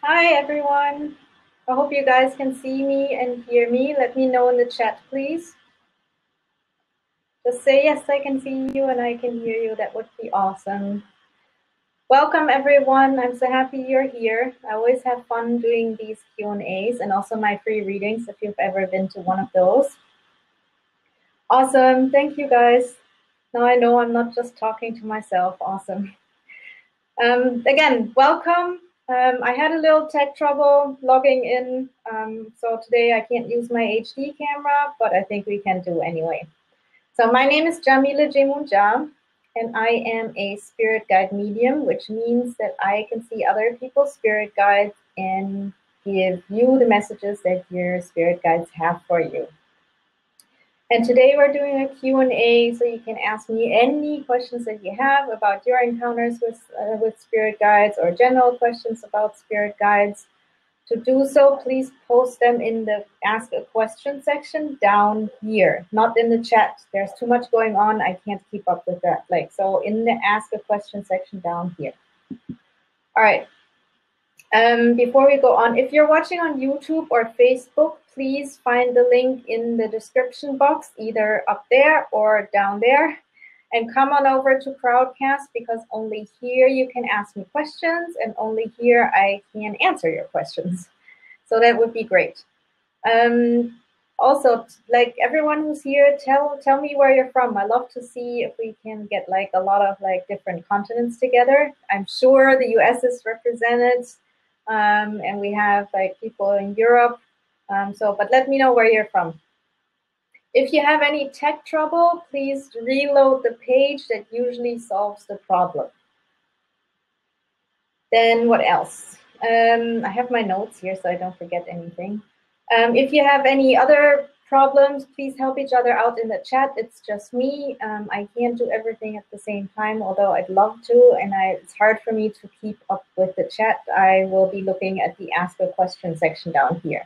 Hi everyone. I hope you guys can see me and hear me. Let me know in the chat, please. Just say yes, I can see you and I can hear you. That would be awesome. Welcome everyone. I'm so happy you're here. I always have fun doing these Q&As and also my free readings if you've ever been to one of those. Awesome. Thank you guys. Now I know I'm not just talking to myself. Awesome. Again, welcome. I had a little tech trouble logging in, so today I can't use my HD camera, but I think we can do anyway. So my name is Yamile Yemoonyah, and I am a spirit guide medium, which means that I can see other people's spirit guides and give you the messages that your spirit guides have for you. And today we're doing a Q&A, so you can ask me any questions that you have about your encounters with spirit guides or general questions about spirit guides. To do so, please post them in the Ask a Question section down here, not in the chat. There's too much going on. I can't keep up with that. So in the Ask a Question section down here. All right. Before we go on, if you're watching on YouTube or Facebook, please find the link in the description box, either up there or down there, and come on over to Crowdcast because only here you can ask me questions and only here I can answer your questions. So that would be great. Also, like everyone who's here, tell me where you're from. I love to see if we can get like a lot of like different continents together. I'm sure the US is represented. And we have like people in Europe. But let me know where you're from. If you have any tech trouble, please reload the page. That usually solves the problem. Then what else? I have my notes here so I don't forget anything. If you have any other problems, please help each other out in the chat. It's just me. I can't do everything at the same time, although I'd love to, and it's hard for me to keep up with the chat. I will be looking at the Ask a Question section down here.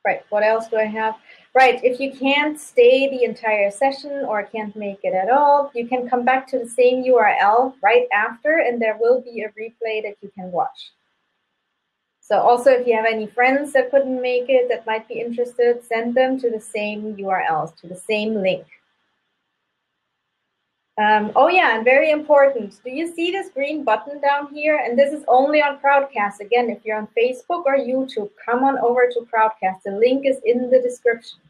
Right, what else do I have? Right, if you can't stay the entire session or can't make it at all, you can come back to the same URL right after, and there will be a replay that you can watch. So also, if you have any friends that couldn't make it that might be interested, send them to the same URLs, to the same link. Oh yeah, and very important. Do you see this green button down here? And this is only on Crowdcast. Again, if you're on Facebook or YouTube, come on over to Crowdcast. The link is in the description.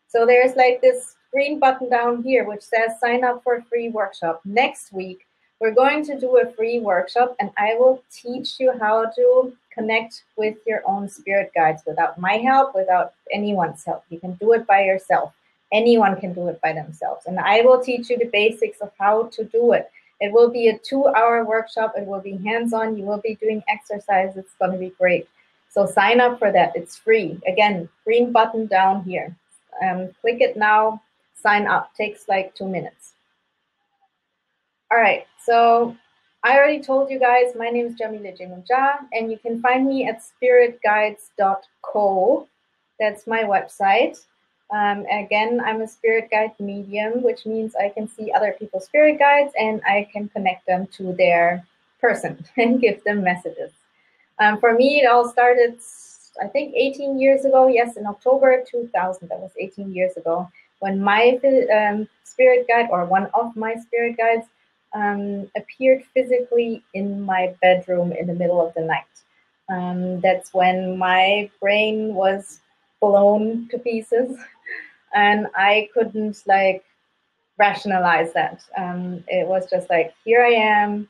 So there's like this green button down here which says sign up for a free workshop. Next week, we're going to do a free workshop, and I will teach you how to connect with your own spirit guides without my help, without anyone's help. You can do it by yourself. Anyone can do it by themselves. And I will teach you the basics of how to do it. It will be a 2-hour workshop. It will be hands-on. You will be doing exercises. It's going to be great. So sign up for that. It's free. Again, green button down here. Click it now. Sign up. Takes like 2 minutes. All right. So I already told you guys, my name is Yamile Yemoonyah, and you can find me at spiritguides.co. That's my website. Again, I'm a spirit guide medium, which means I can see other people's spirit guides and I can connect them to their person and give them messages. For me, it all started, I think, 18 years ago. Yes, in October 2000, that was 18 years ago, when my spirit guide, or one of my spirit guides, appeared physically in my bedroom in the middle of the night. That's when my brain was blown to pieces. And I couldn't like rationalize that. It was just like, here I am.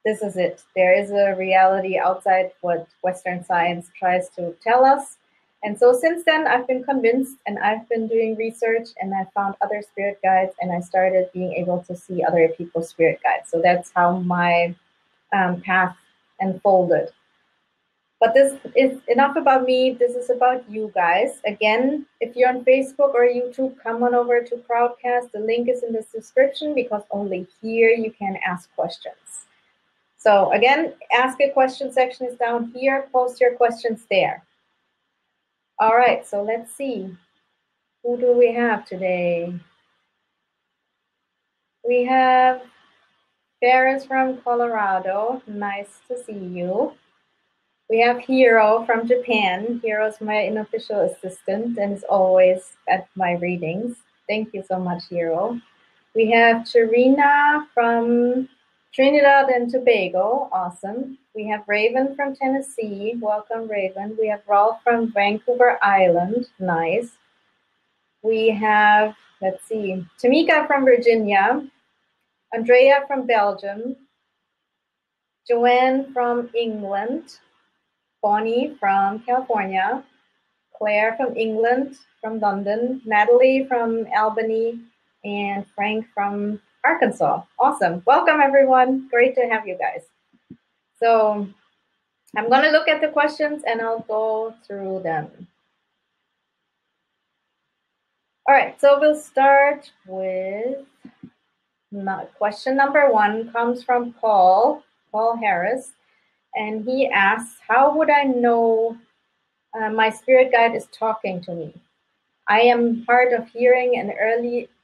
This is it. There is a reality outside what Western science tries to tell us. And so since then, I've been convinced, and I've been doing research, and I found other spirit guides, and I started being able to see other people's spirit guides. So that's how my path unfolded. But this is enough about me. This is about you guys. Again, if you're on Facebook or YouTube, come on over to Crowdcast. The link is in the description because only here you can ask questions. So again, ask a question section is down here. Post your questions there. All right, so let's see. Who do we have today? We have Paris from Colorado. Nice to see you. We have Hiro from Japan. Hiro's my unofficial assistant and is always at my readings. Thank you so much, Hiro. We have Charina from Trinidad and Tobago. Awesome. We have Raven from Tennessee. Welcome, Raven. We have Rolf from Vancouver Island. Nice. We have, let's see, Tamika from Virginia. Andrea from Belgium. Joanne from England. Bonnie from California. Claire from England, from London. Natalie from Albany. And Frank from Arkansas. Awesome. Welcome, everyone. Great to have you guys. So I'm going to look at the questions and I'll go through them. All right, so we'll start with question number 1 comes from Paul Harris. And he asks, how would I know my spirit guide is talking to me? I am hard of hearing and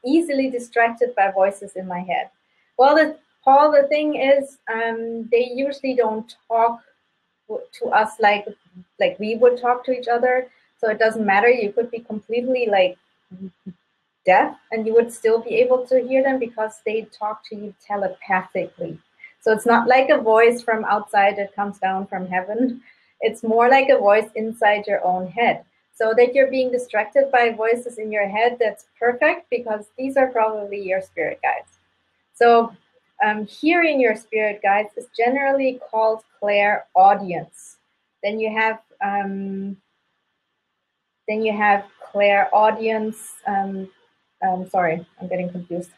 easily distracted by voices in my head. Well, Paul, the thing is, they usually don't talk to us like we would talk to each other. So it doesn't matter. You could be completely like deaf and you would still be able to hear them because they talk to you telepathically. So it's not like a voice from outside that comes down from heaven. It's more like a voice inside your own head. So that you're being distracted by voices in your head, that's perfect because these are probably your spirit guides. So hearing your spirit guides is generally called clairaudience. Then you have clairaudience. Sorry, I'm getting confused.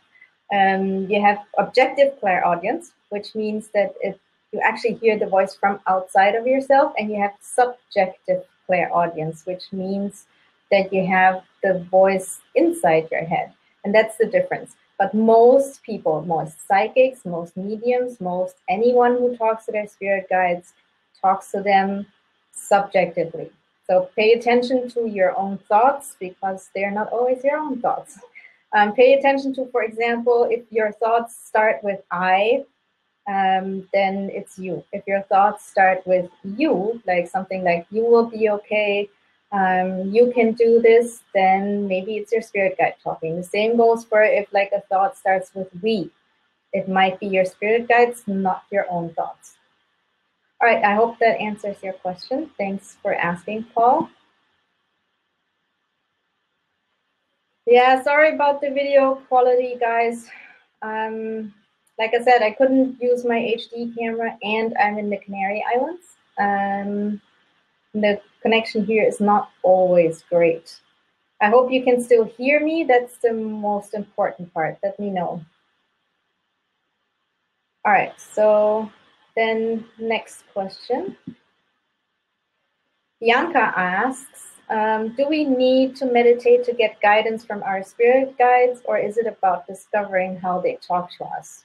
You have objective clairaudience, which means that you actually hear the voice from outside of yourself, and you have subjective clairaudience, which means that you have the voice inside your head, and that's the difference. But most people, most psychics, most mediums, most anyone who talks to their spirit guides talks to them subjectively. So pay attention to your own thoughts because they're not always your own thoughts. Pay attention to, for example, if your thoughts start with I, then it's you. If your thoughts start with you, like something like you will be okay, you can do this, then maybe it's your spirit guide talking. The same goes for if like a thought starts with we. It might be your spirit guides, not your own thoughts. All right, I hope that answers your question. Thanks for asking, Paul. Yeah, sorry about the video quality, guys. Like I said, I couldn't use my HD camera and I'm in the Canary Islands. The connection here is not always great. I hope you can still hear me. That's the most important part. Let me know. All right, so then next question. Bianca asks, do we need to meditate to get guidance from our spirit guides, or is it about discovering how they talk to us?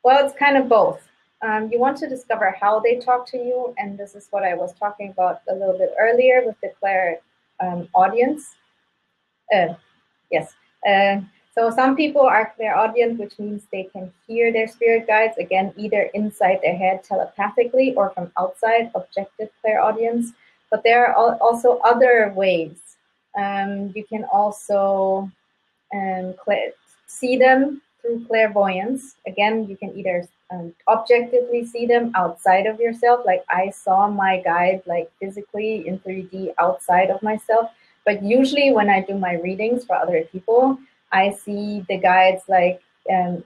Well, it's kind of both. You want to discover how they talk to you, and this is what I was talking about a little bit earlier with the clairaudience. Yes. So some people are clairaudient, which means they can hear their spirit guides, again, either inside their head telepathically or from outside, objective clairaudience. But there are also other ways. You can also see them through clairvoyance. Again, you can either objectively see them outside of yourself, like I saw my guide like physically in 3D outside of myself. But usually when I do my readings for other people, I see the guides like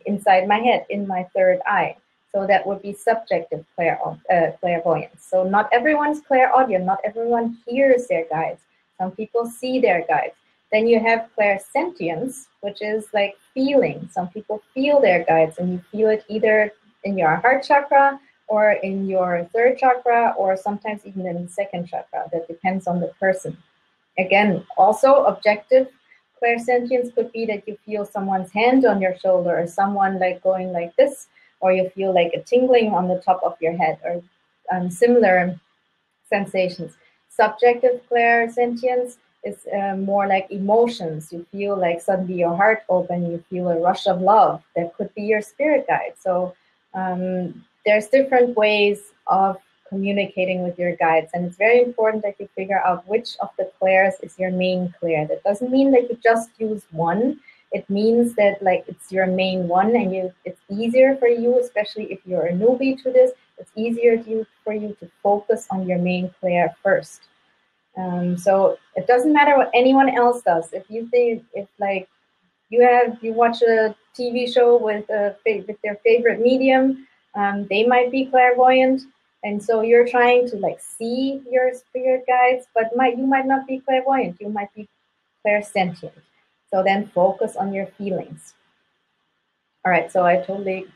inside my head, in my third eye. So that would be subjective clairvoyance. So not everyone's clairaudient, not everyone hears their guides. Some people see their guides. Then you have clairsentience, which is like feeling. Some people feel their guides, and you feel it either in your heart chakra or in your third chakra, or sometimes even in the second chakra. That depends on the person. Again, also objective clairsentience could be that you feel someone's hand on your shoulder, or someone like going like this, or you feel like a tingling on the top of your head, or similar sensations. Subjective clairsentience is more like emotions. You feel like suddenly your heart open, you feel a rush of love. That could be your spirit guide. So There's different ways of communicating with your guides, and it's very important that you figure out which of the clairs is your main clair. That doesn't mean that you just use one. It means that like it's your main one, and it's easier for you, especially if you're a newbie to this. It's easier for you to focus on your main clair first. So it doesn't matter what anyone else does. If you think if like you watch a TV show with their favorite medium, they might be clairvoyant, and so you're trying to like see your spirit guides, but you might not be clairvoyant. You might be clairsentient. So then focus on your feelings. All right. So I totally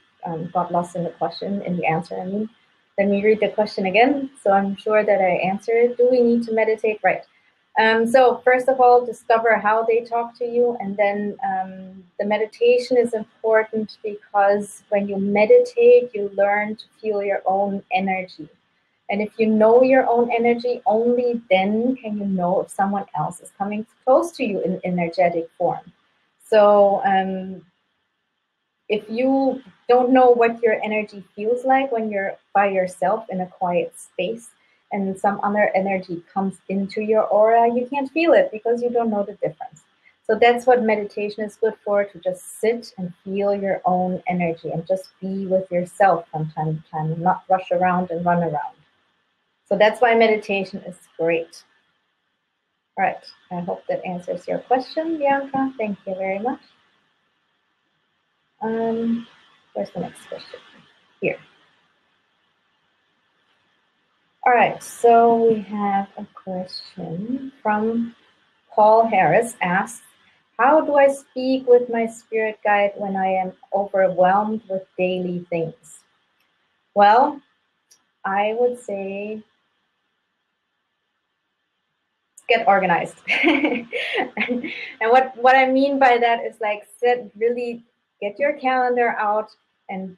got lost in the question, in the answer. I mean, let me read the question again. So I'm sure that I answered it. Do we need to meditate? Right. So first of all, discover how they talk to you, and then the meditation is important because when you meditate, you learn to feel your own energy. And if you know your own energy, only then can you know if someone else is coming close to you in energetic form. So if you don't know what your energy feels like when you're by yourself in a quiet space, and some other energy comes into your aura, you can't feel it because you don't know the difference. So that's what meditation is good for, to just sit and feel your own energy and just be with yourself from time to time and not rush around and run around. So that's why meditation is great. All right, I hope that answers your question, Bianca. Thank you very much. Where's the next question? Here. All right, so we have a question from Paul Harris asks, how do I speak with my spirit guide when I am overwhelmed with daily things? Well, I would say get organized. And what I mean by that is like really get your calendar out and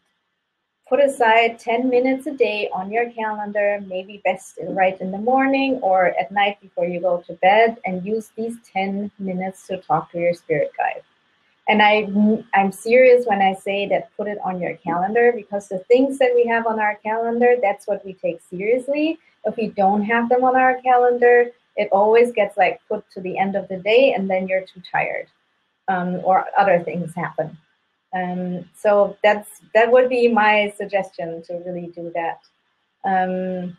put aside 10 minutes a day on your calendar, maybe best right in the morning or at night before you go to bed, and use these 10 minutes to talk to your spirit guide. And I'm serious when I say that put it on your calendar, because the things that we have on our calendar, that's what we take seriously. If we don't have them on our calendar, it always gets like put to the end of the day, and then you're too tired, or other things happen. So that would be my suggestion, to really do that. And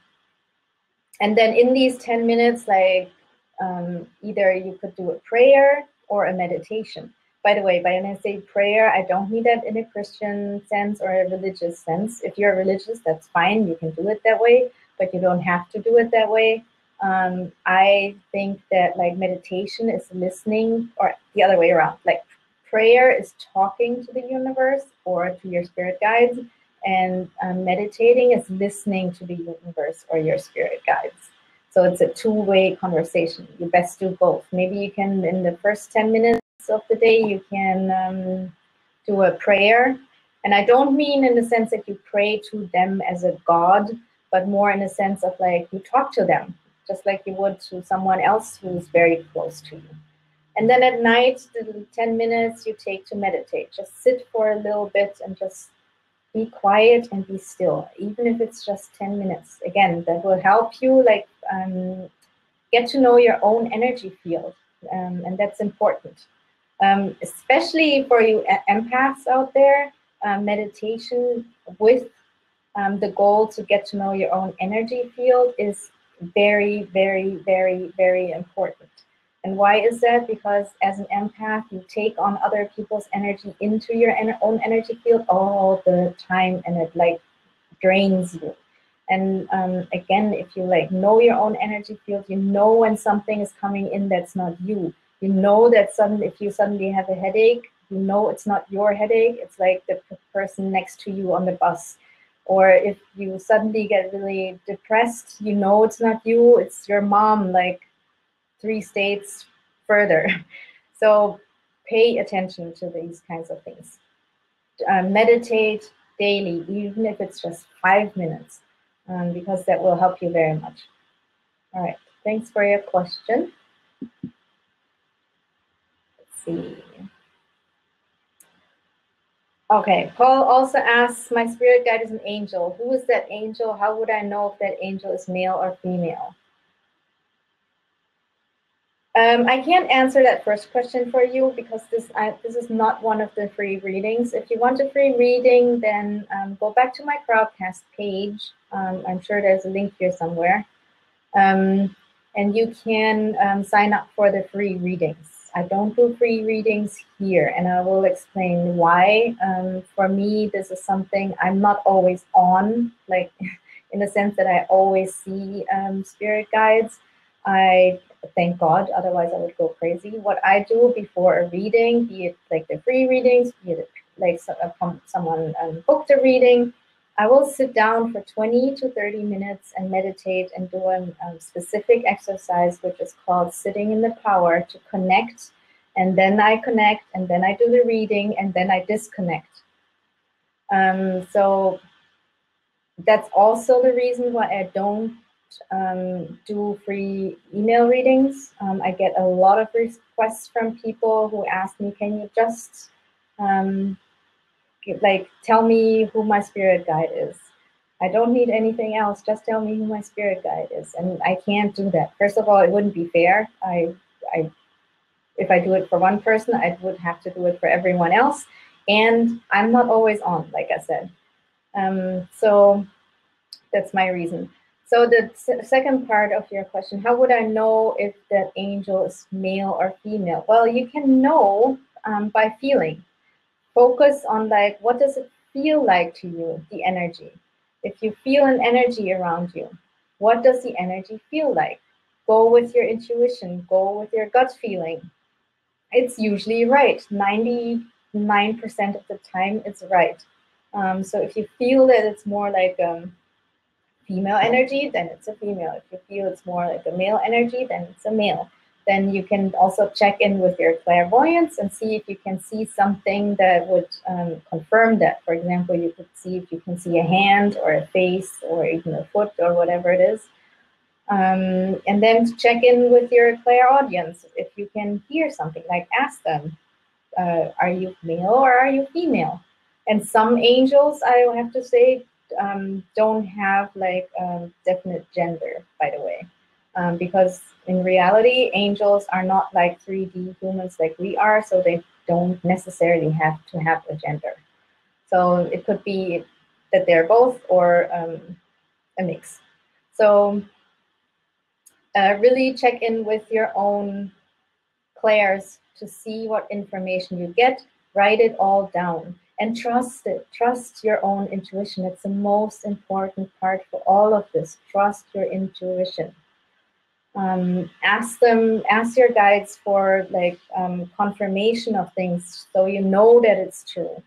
then in these 10 minutes, like either you could do a prayer or a meditation. By the way, when I say prayer, I don't mean that in a Christian sense or a religious sense. If you're religious, that's fine. You can do it that way, but you don't have to do it that way. I think that like meditation is listening, or the other way around. Like prayer is talking to the universe or to your spirit guides, and meditating is listening to the universe or your spirit guides. So it's a two-way conversation. You best do both. Maybe you can, in the first 10 minutes of the day, you can do a prayer. And I don't mean in the sense that you pray to them as a god, but more in the sense of like you talk to them, just like you would to someone else who's very close to you. And then at night, the 10 minutes you take to meditate. Just sit for a little bit and just be quiet and be still, even if it's just 10 minutes. Again, that will help you like get to know your own energy field, and that's important. Especially for you empaths out there, meditation with the goal to get to know your own energy field is very, very, very, very important. And why is that? Because as an empath, you take on other people's energy into your own energy field all the time, and it like drains you. And again, if you like know your own energy field, you know when something is coming in that's not you. You know that if you suddenly have a headache, you know it's not your headache. It's like the person next to you on the bus. Or if you suddenly get really depressed, you know it's not you. It's your mom, like 3 states further. So pay attention to these kinds of things. Meditate daily, even if it's just 5 minutes, because that will help you very much. All right, thanks for your question. Let's see. Okay, Paul also asks, my spirit guide is an angel. Who is that angel? How would I know if that angel is male or female? I can't answer that first question for you because this is not one of the free readings. If you want a free reading, then go back to my Crowdcast page. I'm sure there's a link here somewhere. And you can sign up for the free readings. I don't do free readings here, and I will explain why. For me, this is something I'm not always on, like in the sense that I always see spirit guides. I thank God, otherwise I would go crazy. What I do before a reading, be it like the free readings, be it like someone booked a reading, I will sit down for 20 to 30 minutes and meditate and do a specific exercise, which is called sitting in the power to connect. And then I connect, and then I do the reading, and then I disconnect. So that's also the reason why I don't do free email readings. I get a lot of requests from people who ask me, can you just like tell me who my spirit guide is? I don't need anything else. Just tell me who my spirit guide is. And I can't do that. First of all, it wouldn't be fair. If I do it for one person, I would have to do it for everyone else. And I'm not always on, like I said. So that's my reason. So the second part of your question, how would I know if that angel is male or female? Well, you can know by feeling. Focus on like, what does it feel like to you, the energy? If you feel an energy around you, what does the energy feel like? Go with your intuition, go with your gut feeling. It's usually right. 99% of the time, it's right. So if you feel that it's more like female energy, then it's a female. If you feel it's more like a male energy, then it's a male. Then you can also check in with your clairvoyance and see if you can see something that would confirm that. For example, you could see if you can see a hand or a face or even a foot or whatever it is. And then to check in with your clairaudience. If you can hear something, like ask them, are you male or are you female? And some angels, I have to say, don't have like definite gender, by the way, because in reality, angels are not like 3D humans like we are, so they don't necessarily have to have a gender. So it could be that they're both or a mix. So really check in with your own clairs to see what information you get. Write it all down and trust it. Trust your own intuition. It's the most important part for all of this. Trust your intuition. Ask your guides for like confirmation of things so you know that it's true.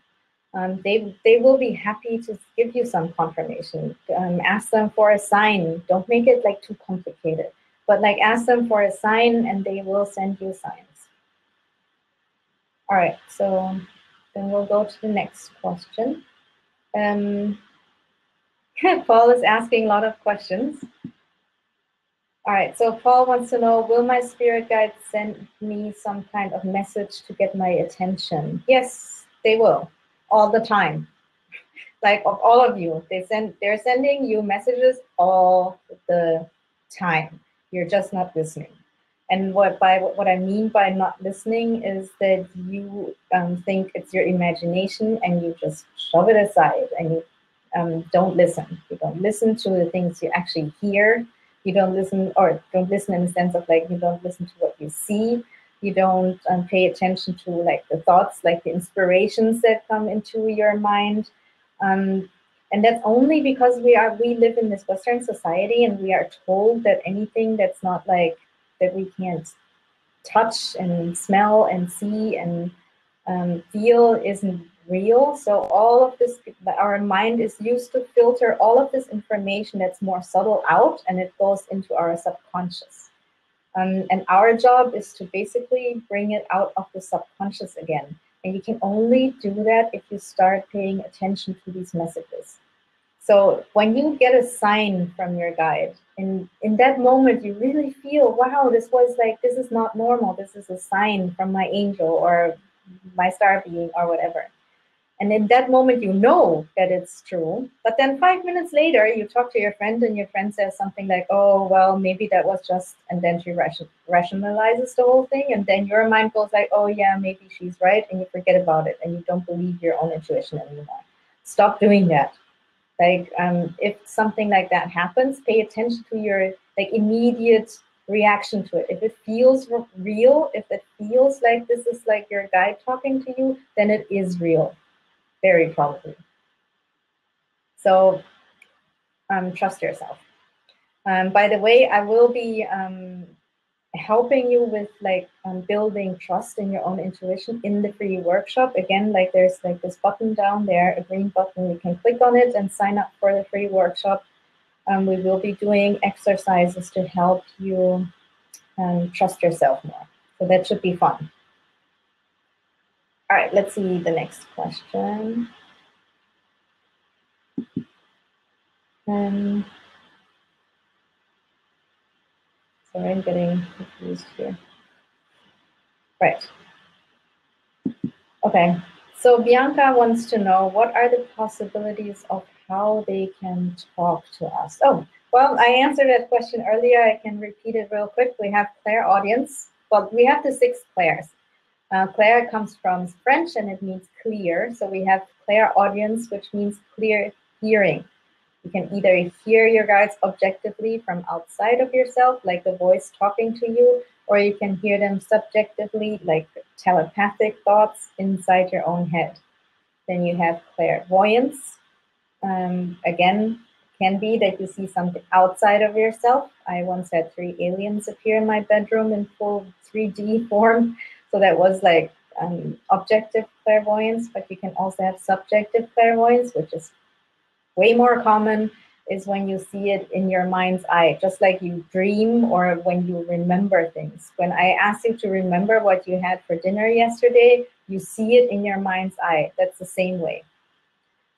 They will be happy to give you some confirmation. Ask them for a sign. Don't make it like too complicated, but like ask them for a sign and they will send you signs. All right, so then we'll go to the next question. Paul is asking a lot of questions. All right, so Paul wants to know, will my spirit guide send me some kind of message to get my attention? Yes, they will, all the time. Like of all of you, they're sending you messages all the time. You're just not listening. And what I mean by not listening is that you think it's your imagination and you just shove it aside and you don't listen. You don't listen to the things you actually hear. You don't listen, or don't listen in the sense of like you don't listen to what you see. You don't pay attention to like the thoughts, like the inspirations that come into your mind. And that's only because we live in this Western society and we are told that anything that's not like that we can't touch and smell and see and feel isn't real. So all of this, our mind is used to filter all of this information that's more subtle out, and it goes into our subconscious. And our job is to basically bring it out of the subconscious again. And you can only do that if you start paying attention to these messages. So when you get a sign from your guide, in that moment, you really feel, wow, this is not normal. This is a sign from my angel or my star being or whatever. And in that moment, you know that it's true. But then 5 minutes later, you talk to your friend and your friend says something like, oh, well, maybe that was just, and then she rationalizes the whole thing. And then your mind goes like, oh, yeah, maybe she's right. And you forget about it and you don't believe your own intuition anymore. Stop doing that. Like, if something like that happens, pay attention to your like immediate reaction to it. If it feels real, if it feels like this is like your guide talking to you, then it is real. Very probably. So trust yourself. By the way, I will be helping you with like building trust in your own intuition in the free workshop. Again, like there's like this button down there, a green button. You can click on it and sign up for the free workshop. We will be doing exercises to help you trust yourself more. So that should be fun. All right, let's see the next question. Sorry, I'm getting confused here. Right. Okay. So Bianca wants to know, what are the possibilities of how they can talk to us? Oh, well, I answered that question earlier. I can repeat it real quick. We have clairaudience. Well, we have the 6 clairs. Clair comes from French and it means clear. So we have clairaudience, which means clear hearing. You can either hear your guides objectively from outside of yourself, like the voice talking to you, or you can hear them subjectively, like telepathic thoughts inside your own head. Then you have clairvoyance. Again, can be that you see something outside of yourself. I once had 3 aliens appear in my bedroom in full 3D form. So that was like objective clairvoyance, but you can also have subjective clairvoyance, which is way more common, is when you see it in your mind's eye, just like you dream or when you remember things. When I ask you to remember what you had for dinner yesterday, you see it in your mind's eye. That's the same way.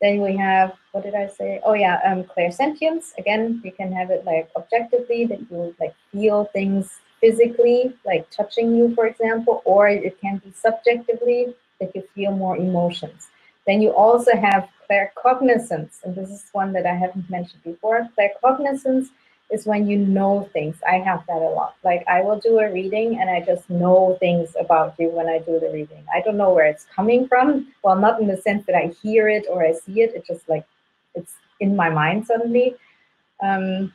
Then we have, what did I say? Oh yeah, clairsentience. Again, you can have it like objectively, that you like feel things physically, like touching you, for example, or it can be subjectively, that you feel more emotions. Then you also have claircognizance, and this is one that I haven't mentioned before. Claircognizance is when you know things. I have that a lot. Like I will do a reading and I just know things about you when I do the reading. I don't know where it's coming from. Well, not in the sense that I hear it or I see it. It's just like it's in my mind suddenly. And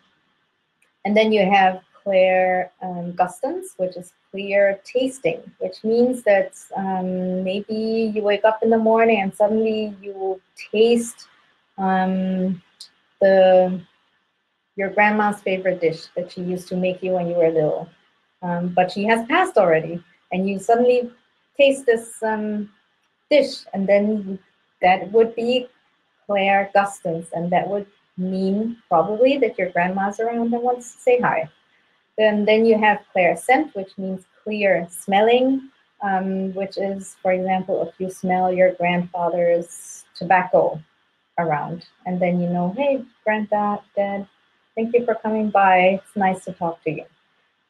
then you have clairgustance, which is clear tasting, which means that maybe you wake up in the morning and suddenly you taste your grandma's favorite dish that she used to make you when you were little. But she has passed already, and you suddenly taste this dish, and then that would be clairgustance, and that would mean probably that your grandma's around and wants to say hi. Then you have clairscent, which means clear smelling, which is, for example, if you smell your grandfather's tobacco around, and then you know, hey, granddad, dad, thank you for coming by. It's nice to talk to you.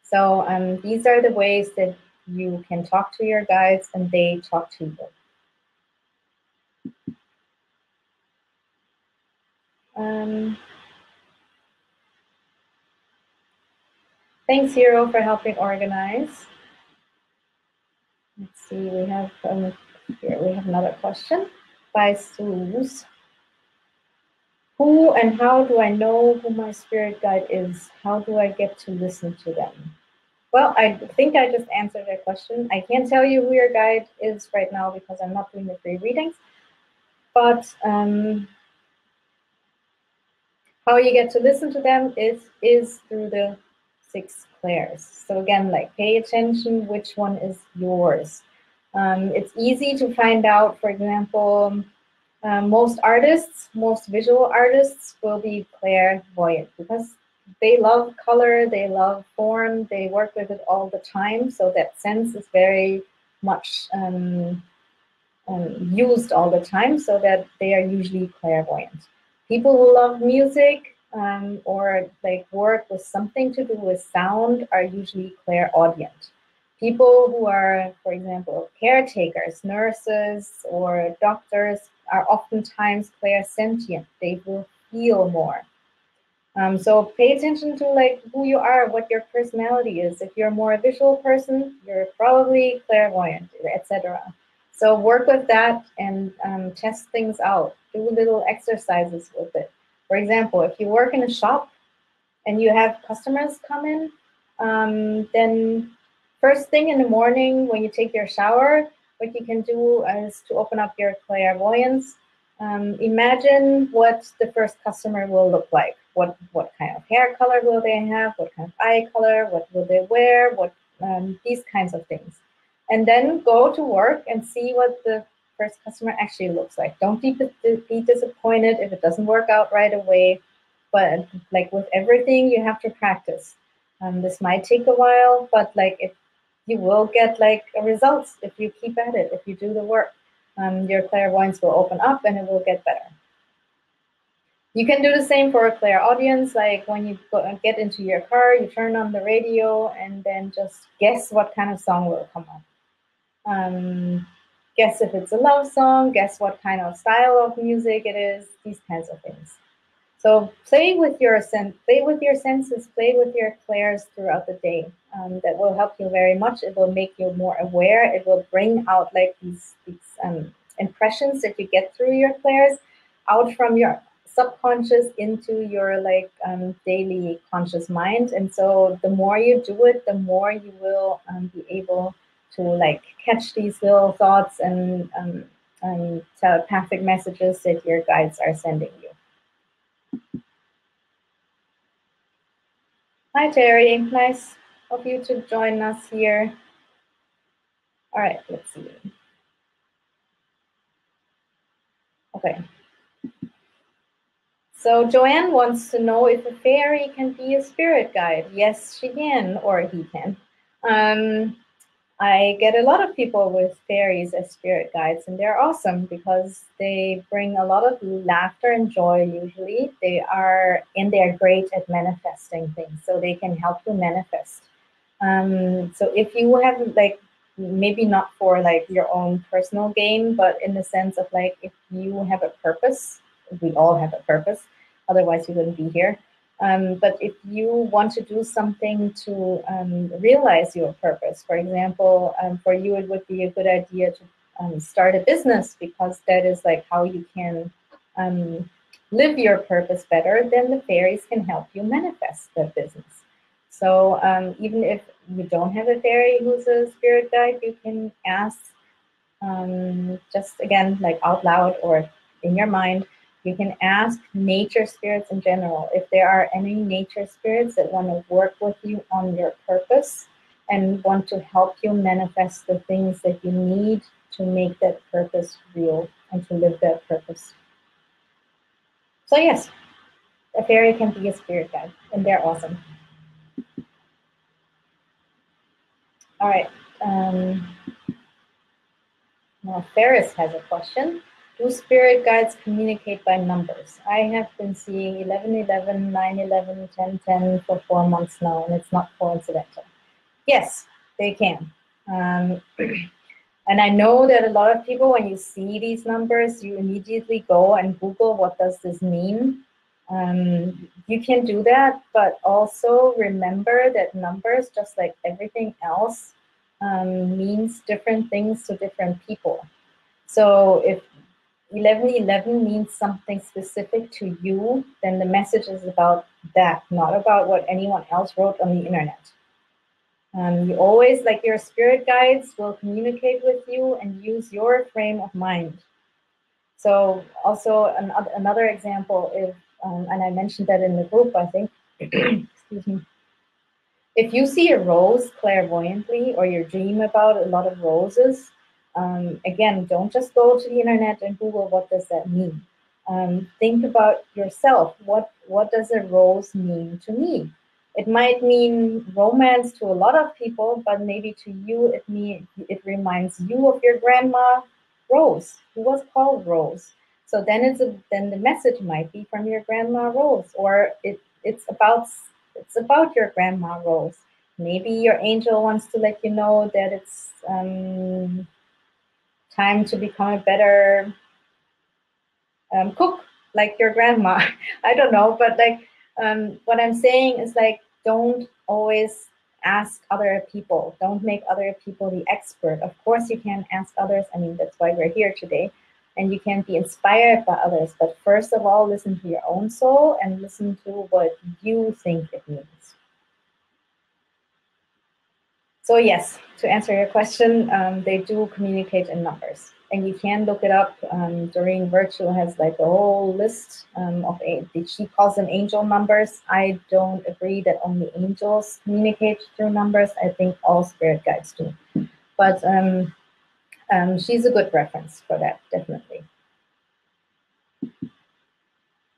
So these are the ways that you can talk to your guides and they talk to you. Thanks, Hero, for helping organize. Let's see, we have here we have another question by Suze. Who and how do I know who my spirit guide is? How do I get to listen to them? Well, I think I just answered that question. I can't tell you who your guide is right now because I'm not doing the free readings. But how you get to listen to them is through the 6 clairs. So again, like pay attention which one is yours. It's easy to find out, for example, most visual artists will be clairvoyant because they love color, they love form, they work with it all the time. So that sense is very much used all the time, so that they are usually clairvoyant. People who love music or like work with something to do with sound are usually clairaudient. People who are, for example, caretakers, nurses, or doctors are oftentimes clairsentient. They will feel more. So pay attention to like who you are, what your personality is. If you're more a visual person, you're probably clairvoyant, etc. So work with that and test things out. Do little exercises with it. For example, if you work in a shop and you have customers come in, then first thing in the morning when you take your shower, what you can do is to open up your clairvoyance. Imagine what the first customer will look like. What kind of hair color will they have? What kind of eye color? What will they wear? What these kinds of things. And then go to work and see what the first customer actually looks like. Don't be disappointed if it doesn't work out right away. But like with everything, you have to practice. This might take a while, but like you will get like results if you keep at it, if you do the work. Your clairvoyance will open up and it will get better. You can do the same for a clairaudience, like when you get into your car, you turn on the radio and then just guess what kind of song will come up. Guess if it's a love song, guess what kind of style of music it is, these kinds of things. So play with your senses, play with your clairs throughout the day. That will help you very much. It will make you more aware. It will bring out like these impressions that you get through your clairs out from your subconscious into your like daily conscious mind. And so the more you do it, the more you will be able to like catch these little thoughts and telepathic messages that your guides are sending you. Hi, Terry. Nice of you to join us here. All right, let's see. Okay. So Joanne wants to know if a fairy can be a spirit guide. Yes, she can, or he can. I get a lot of people with fairies as spirit guides, and they're awesome because they bring a lot of laughter and joy usually. They're great at manifesting things, so they can help you manifest. So if you have like, maybe not for like your own personal gain, but in the sense of like, if you have a purpose, we all have a purpose, otherwise you wouldn't be here. But if you want to do something to realize your purpose, for example, for you, it would be a good idea to start a business because that is like how you can live your purpose better, then the fairies can help you manifest that business. So even if you don't have a fairy who's a spirit guide, you can ask just again, like out loud or in your mind, you can ask nature spirits in general if there are any nature spirits that want to work with you on your purpose and want to help you manifest the things that you need to make that purpose real and to live that purpose. So yes, a fairy can be a spirit guide, and they're awesome. All right. Now Ferris has a question. Do spirit guides communicate by numbers? I have been seeing 1111, 911, 1010 for 4 months now, and it's not coincidental. Yes, they can. And I know that a lot of people, when you see these numbers, you immediately go and Google, what does this mean? You can do that, but also remember that numbers, just like everything else, means different things to different people. So if 1111 means something specific to you, then the message is about that, not about what anyone else wrote on the internet. You always, like your spirit guides, will communicate with you and use your frame of mind. So also another example is, and I mentioned that in the group, I think, excuse me. If you see a rose clairvoyantly or you dream about a lot of roses, again, don't just go to the internet and Google what does that mean. Think about yourself. What does a rose mean to me? It might mean romance to a lot of people, but maybe to you it reminds you of your grandma Rose, who was called Rose. So then then the message might be from your grandma Rose, or it's about your grandma Rose. Maybe your angel wants to let you know that it's time to become a better Cook like your grandma. I don't know, but like what I'm saying is like don't always ask other people. Don't make other people the expert. Of course, you can ask others. I mean, that's why we're here today. And you can be inspired by others. But first of all, listen to your own soul and listen to what you think it means. So yes, to answer your question, they do communicate in numbers, and you can look it up. Doreen Virtue has like a whole list of she calls them angel numbers. I don't agree that only angels communicate through numbers. I think all spirit guides do, but she's a good reference for that, definitely.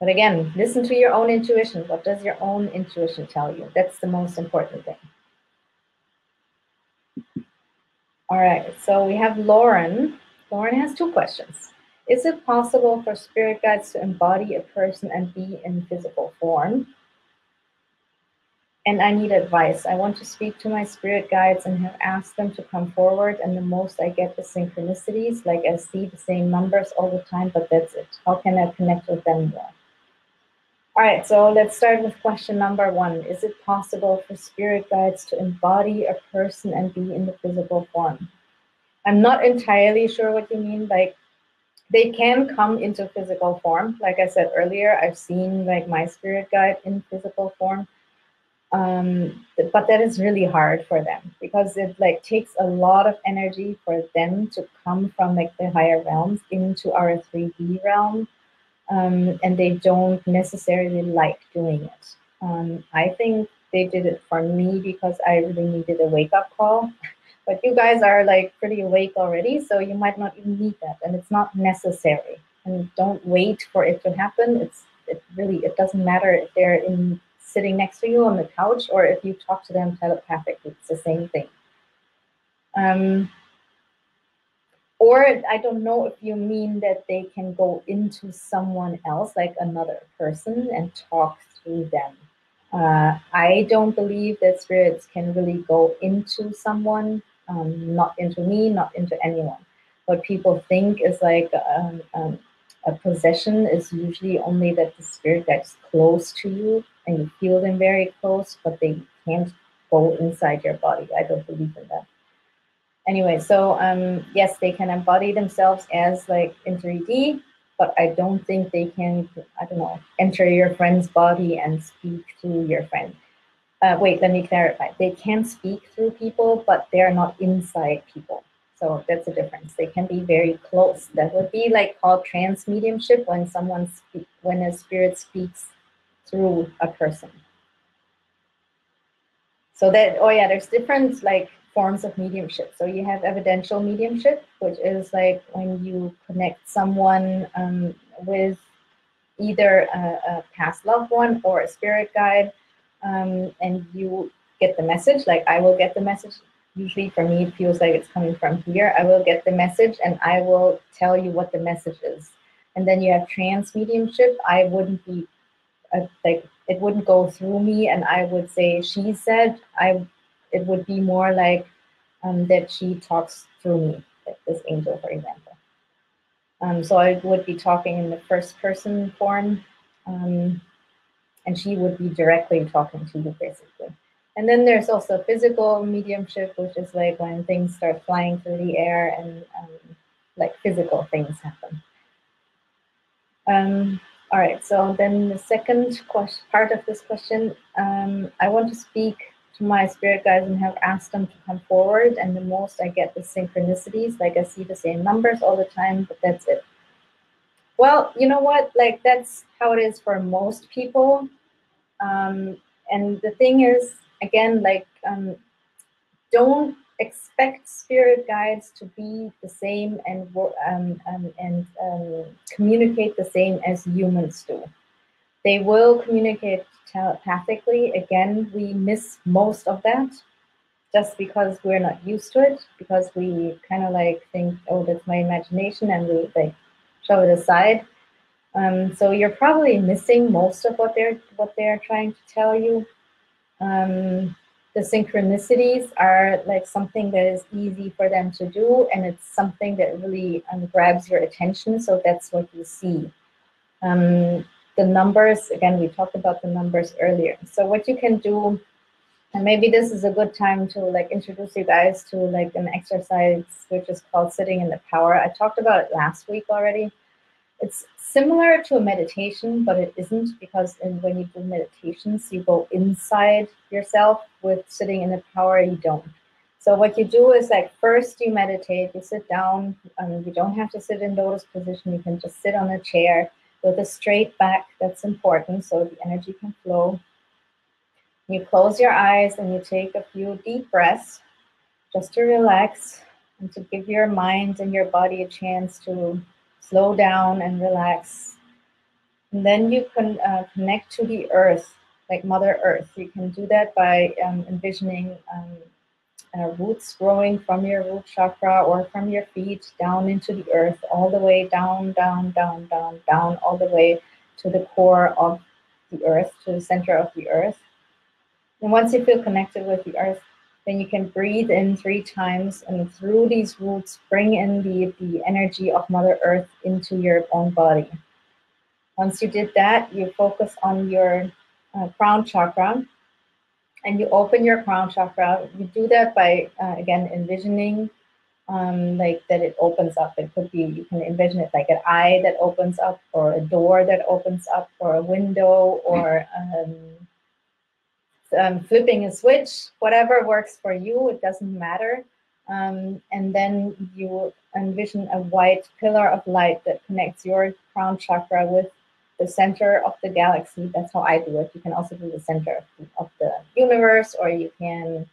But again, listen to your own intuition. What does your own intuition tell you? That's the most important thing. All right, so we have Lauren. Lauren has 2 questions. Is it possible for spirit guides to embody a person and be in physical form? And I need advice. I want to speak to my spirit guides and have asked them to come forward, and the most I get is synchronicities, like I see the same numbers all the time, but that's it. How can I connect with them more? All right, so let's start with question number 1. Is it possible for spirit guides to embody a person and be in the physical form? I'm not entirely sure what you mean. Like, they can come into physical form. Like I said earlier, I've seen like my spirit guide in physical form. But that is really hard for them because it like takes a lot of energy for them to come from like the higher realms into our 3D realm. And they don't necessarily like doing it. I think they did it for me because I really needed a wake-up call. But you guys are like pretty awake already, so you might not even need that, and it's not necessary. And don't wait for it to happen. It doesn't matter if they're in sitting next to you on the couch or if you talk to them telepathically. It's the same thing. Or I don't know if you mean that they can go into someone else, like another person, and talk through them. I don't believe that spirits can really go into someone, not into me, not into anyone. What people think is like a possession is usually only that the spirit gets close to you and you feel them very close, but they can't go inside your body. I don't believe in that. Anyway, so yes, they can embody themselves as like in 3D, but I don't think they can, I don't know, enter your friend's body and speak through your friend. Wait, let me clarify. They can speak through people, but they are not inside people. So that's a difference. They can be very close. That would be like called trance mediumship when when a spirit speaks through a person. So that, oh yeah, there's different like forms of mediumship. So you have evidential mediumship, which is like when you connect someone with either a past loved one or a spirit guide, and you get the message. Like I will get the message. Usually for me, it feels like it's coming from here. I will get the message and I will tell you what the message is. And then you have trance mediumship. I wouldn't be like it wouldn't go through me and I would say she said. It would be more like that she talks through me, like this angel, for example. So I would be talking in the first person form, and she would be directly talking to you, basically. And then there's also physical mediumship, which is like when things start flying through the air and like physical things happen. All right, so then the second part of this question, I want to speak to my spirit guides and have asked them to come forward, and the most I get is synchronicities, like I see the same numbers all the time, but that's it. Well, you know what, like that's how it is for most people. And the thing is, again, like don't expect spirit guides to be the same and communicate the same as humans do. They will communicate telepathically. Again, we miss most of that just because we're not used to it, because we kind of like think, oh, that's my imagination, and we like shove it aside. So you're probably missing most of what they're trying to tell you. The synchronicities are like something that is easy for them to do, and it's something that really grabs your attention. So that's what you see. The numbers, again, we talked about the numbers earlier. So what you can do, and maybe this is a good time to like introduce you guys to like an exercise which is called sitting in the power. I talked about it last week already. It's similar to a meditation, but it isn't, because when you do meditations, you go inside yourself. With sitting in the power, you don't. So what you do is like first you meditate, you sit down, you don't have to sit in lotus position, you can just sit on a chair with a straight back. That's important so the energy can flow. You close your eyes and you take a few deep breaths just to relax and to give your mind and your body a chance to slow down and relax. And then you can connect to the earth, like Mother Earth. You can do that by envisioning roots growing from your root chakra or from your feet down into the earth, all the way down, down, down, down, down, all the way to the core of the earth, to the center of the earth. And once you feel connected with the earth, then you can breathe in 3 times, and through these roots, bring in the energy of Mother Earth into your own body. Once you did that, you focus on your crown chakra, and you open your crown chakra. You do that by, again, envisioning like that it opens up. It could be, you can envision it like an eye that opens up, or a door that opens up, or a window, or flipping a switch, whatever works for you, it doesn't matter. And then you envision a white pillar of light that connects your crown chakra with the center of the galaxy. That's how I do it. You can also do the center of the universe, or you can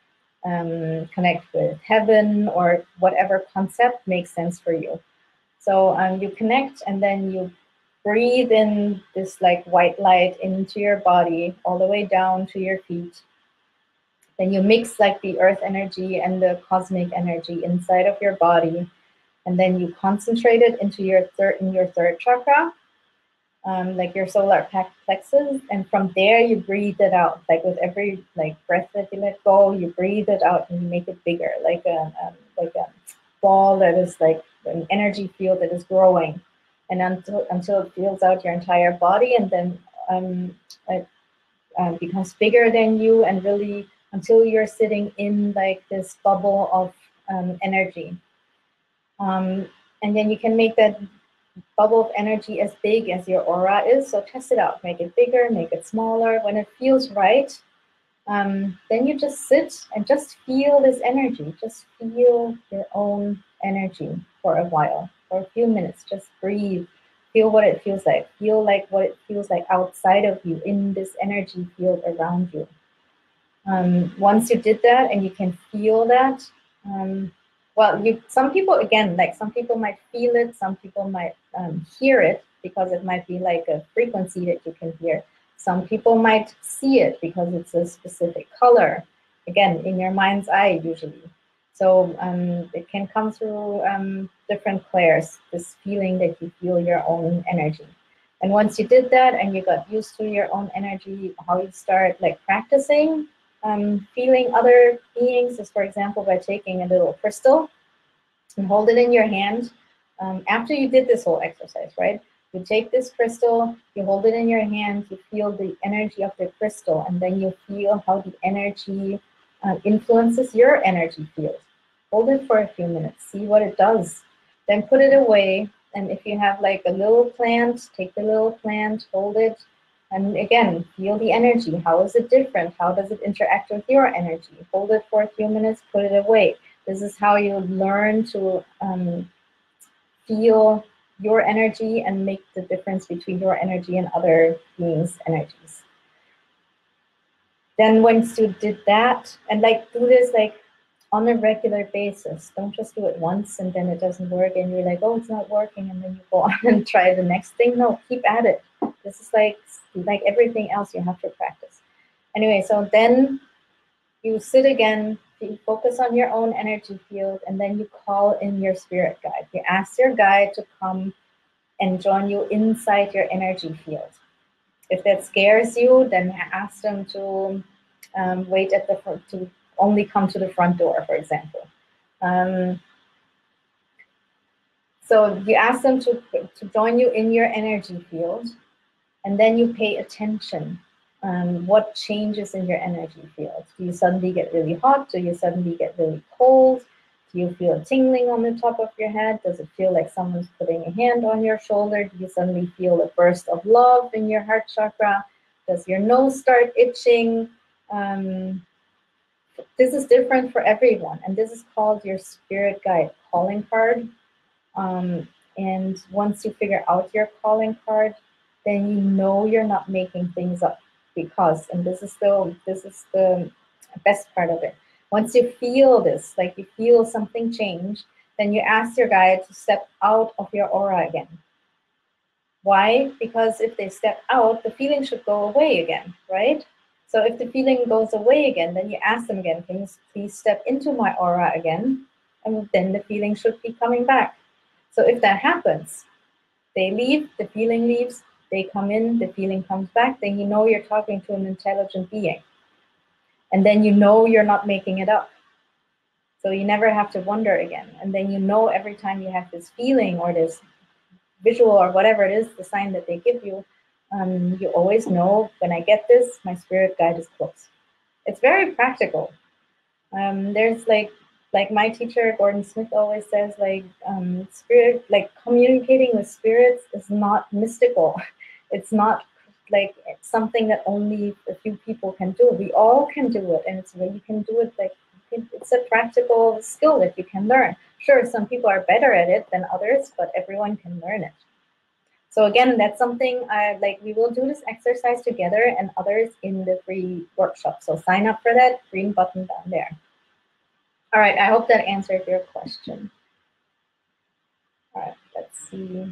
connect with heaven, or whatever concept makes sense for you. So you connect, and then you breathe in this like white light into your body, all the way down to your feet. Then you mix like the earth energy and the cosmic energy inside of your body, and then you concentrate it into your third chakra, like your solar plexus, and from there you breathe it out. Like with every like breath that you let go, you breathe it out and you make it bigger, like a ball that is like an energy field that is growing, and until it fills out your entire body, and then it becomes bigger than you, and really until you're sitting in like this bubble of energy. And then you can make that bubble of energy as big as your aura is. So test it out, make it bigger, make it smaller. When it feels right, then you just sit and just feel this energy. Just feel your own energy for a while, for a few minutes. Just breathe. Feel what it feels like. Feel like what it feels like outside of you, in this energy field around you. Once you did that and you can feel that, well, some people, again, like some people might feel it, some people might hear it, because it might be like a frequency that you can hear. Some people might see it because it's a specific color, again, in your mind's eye usually. So it can come through different clairs, this feeling that you feel your own energy. And once you did that and you got used to your own energy, how you start like practicing feeling other beings is, for example, by taking a little crystal and hold it in your hand. After you did this whole exercise, right? You take this crystal, you hold it in your hand, you feel the energy of the crystal, and then you feel how the energy influences your energy field. Hold it for a few minutes, see what it does. Then put it away, and if you have like a little plant, take the little plant, hold it, and again, feel the energy. How is it different? How does it interact with your energy? Hold it for a few minutes, put it away. This is how you learn to feel your energy and make the difference between your energy and other beings' energies. Then once you did that, and like do this like on a regular basis, don't just do it once and then it doesn't work and you're like, oh, it's not working, and then you go on and try the next thing. No, keep at it. This is like everything else, you have to practice. Anyway, so then you sit again, you focus on your own energy field, and then you call in your spirit guide. You ask your guide to come and join you inside your energy field. If that scares you, then ask them to wait at the front, to only come to the front door, for example. So you ask them to join you in your energy field, and then you pay attention. What changes in your energy field? Do you suddenly get really hot? Do you suddenly get really cold? Do you feel tingling on the top of your head? Does it feel like someone's putting a hand on your shoulder? Do you suddenly feel a burst of love in your heart chakra? Does your nose start itching? This is different for everyone, and this is called your spirit guide calling card. And once you figure out your calling card, then you know you're not making things up, because, and this is the best part of it. Once you feel this, like you feel something change, then you ask your guide to step out of your aura again. Why? Because if they step out, the feeling should go away again, right? So if the feeling goes away again, then you ask them again, can you please step into my aura again? And then the feeling should be coming back. So if that happens, they leave, the feeling leaves, they come in, the feeling comes back, then you know you're talking to an intelligent being. And then you know you're not making it up. So you never have to wonder again. And then you know every time you have this feeling or this visual or whatever it is, the sign that they give you, you always know, when I get this, my spirit guide is close. It's very practical. There's like my teacher Gordon Smith always says, like spirit, like communicating with spirits is not mystical. It's not like something that only a few people can do. We all can do it, and it's when you can do it, like it's a practical skill that you can learn. Sure, some people are better at it than others, but everyone can learn it. So again, that's something like we will do this exercise together and others in the free workshop. So sign up for that, green button down there. All right, I hope that answered your question. All right, let's see.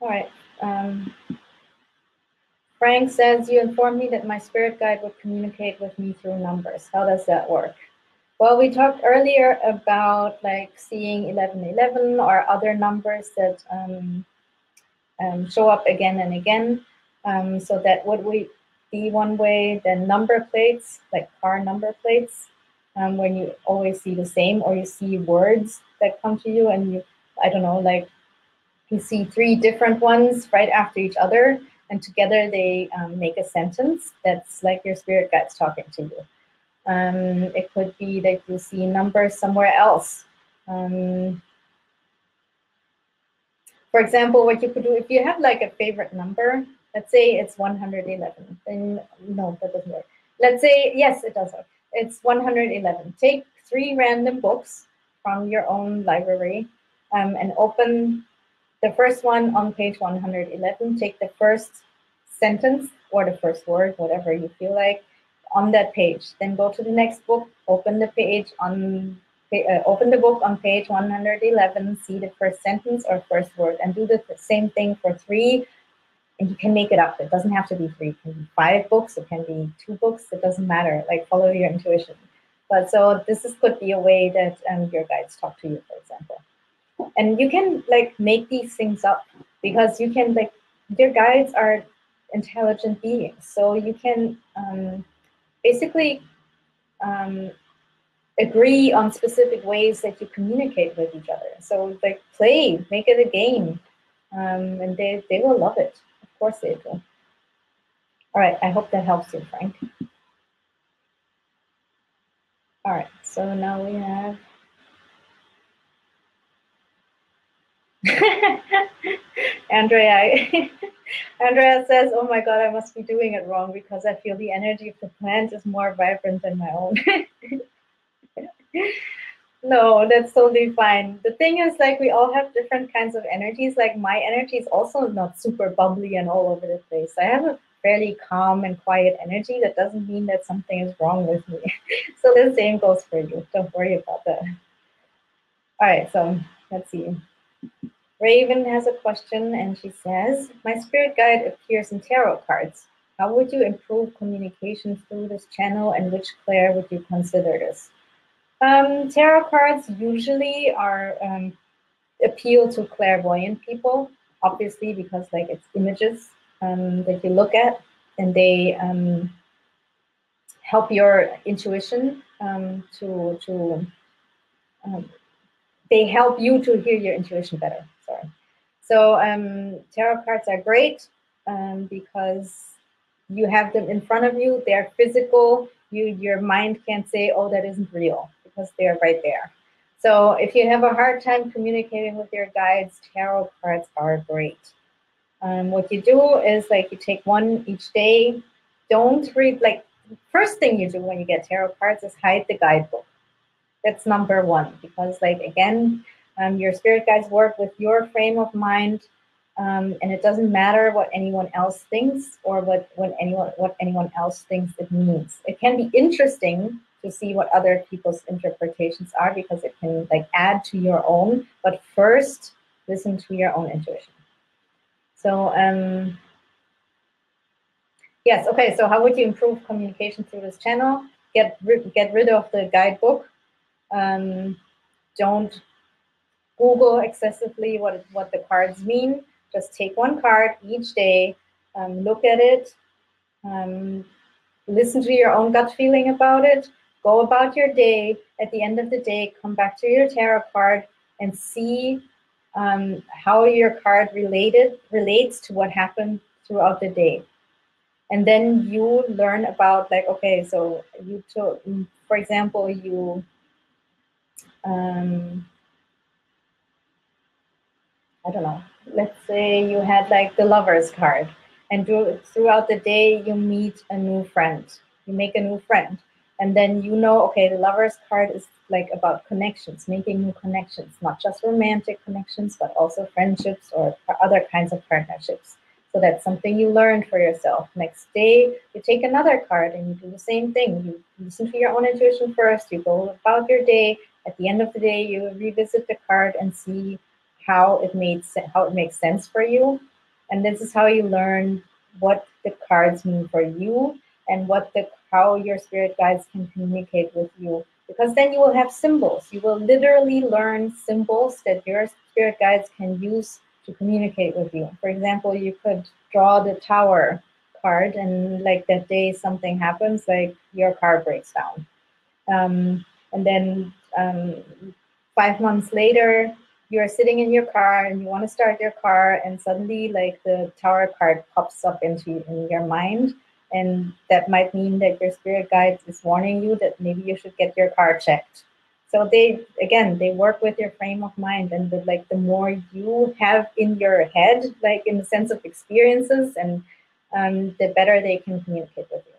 All right. Frank says, you informed me that my spirit guide would communicate with me through numbers. How does that work? Well, we talked earlier about like seeing 1111 or other numbers that show up again and again. So that would be one way. Then number plates, like car number plates, when you always see the same, or you see words that come to you and you, I don't know, like you see 3 different ones right after each other, and together they make a sentence that's like your spirit guides talking to you. It could be that you see numbers somewhere else. For example, what you could do, if you have like a favorite number, let's say it's 111, then no, that doesn't work. Let's say, yes, it does work. It's 111. Take 3 random books from your own library and open the first one on page 111. Take the first sentence or the first word, whatever you feel like, on that page. Then go to the next book, open the page on open the book on page 111, see the first sentence or first word, and do the same thing for 3. And you can make it up. It doesn't have to be 3. It can be 5 books. It can be 2 books. It doesn't matter. Like, follow your intuition. But so this could be a way that your guides talk to you, for example. And you can like make these things up, because you can, like, your guides are intelligent beings. So you can basically agree on specific ways that you communicate with each other. So like play, make it a game, and they will love it. Of course they will. All right, I hope that helps you, Frank. All right, so now we have Andrea. Andrea says, oh my God, I must be doing it wrong because I feel the energy of the plant is more vibrant than my own. No, that's totally fine. The thing is, like, we all have different kinds of energies. Like, my energy is also not super bubbly and all over the place. I have a fairly calm and quiet energy. That doesn't mean that something is wrong with me. So the same goes for you. Don't worry about that. All right, so let's see. Raven has a question, and she says, my spirit guide appears in tarot cards. How would you improve communication through this channel, and which Claire would you consider this? Tarot cards usually are appeal to clairvoyant people, obviously, because like it's images that you look at, and they help your intuition they help you to hear your intuition better. Sorry. So tarot cards are great because you have them in front of you. They're physical. Your mind can't say, "Oh, that isn't real," because they're right there. So if you have a hard time communicating with your guides, tarot cards are great. What you do is like you take one each day. Don't read, like, first thing you do when you get tarot cards is hide the guidebook. That's number one, because like again, your spirit guides work with your frame of mind, and it doesn't matter what anyone else thinks or what anyone else thinks it means. It can be interesting to see what other people's interpretations are because it can like add to your own, but first listen to your own intuition. So yes, okay, so how would you improve communication through this channel? Get rid of the guidebook. Don't Google excessively what the cards mean. Just take one card each day, look at it, listen to your own gut feeling about it, go about your day. At the end of the day, come back to your tarot card and see how your card relates to what happened throughout the day. And then you learn about, like, okay, so you took, for example, you I don't know, let's say you had like the Lovers card, and throughout the day you meet a new friend, you make a new friend, and then you know, okay, the Lovers card is like about connections, making new connections, not just romantic connections, but also friendships or other kinds of partnerships. So that's something you learned for yourself. Next day, you take another card and you do the same thing. You listen to your own intuition first, you go about your day. At the end of the day, you revisit the card and see how it makes sense for you. And this is how you learn what the cards mean for you and how your spirit guides can communicate with you. Because then you will have symbols. You will literally learn symbols that your spirit guides can use to communicate with you. For example, you could draw the Tower card, and like that day something happens, like your car breaks down. And then 5 months later, you're sitting in your car and you want to start your car, and suddenly like the Tower card pops up in your mind, and that might mean that your spirit guide is warning you that maybe you should get your car checked. So they work with your frame of mind, and the more you have in your head, like in the sense of experiences, and the better they can communicate with you.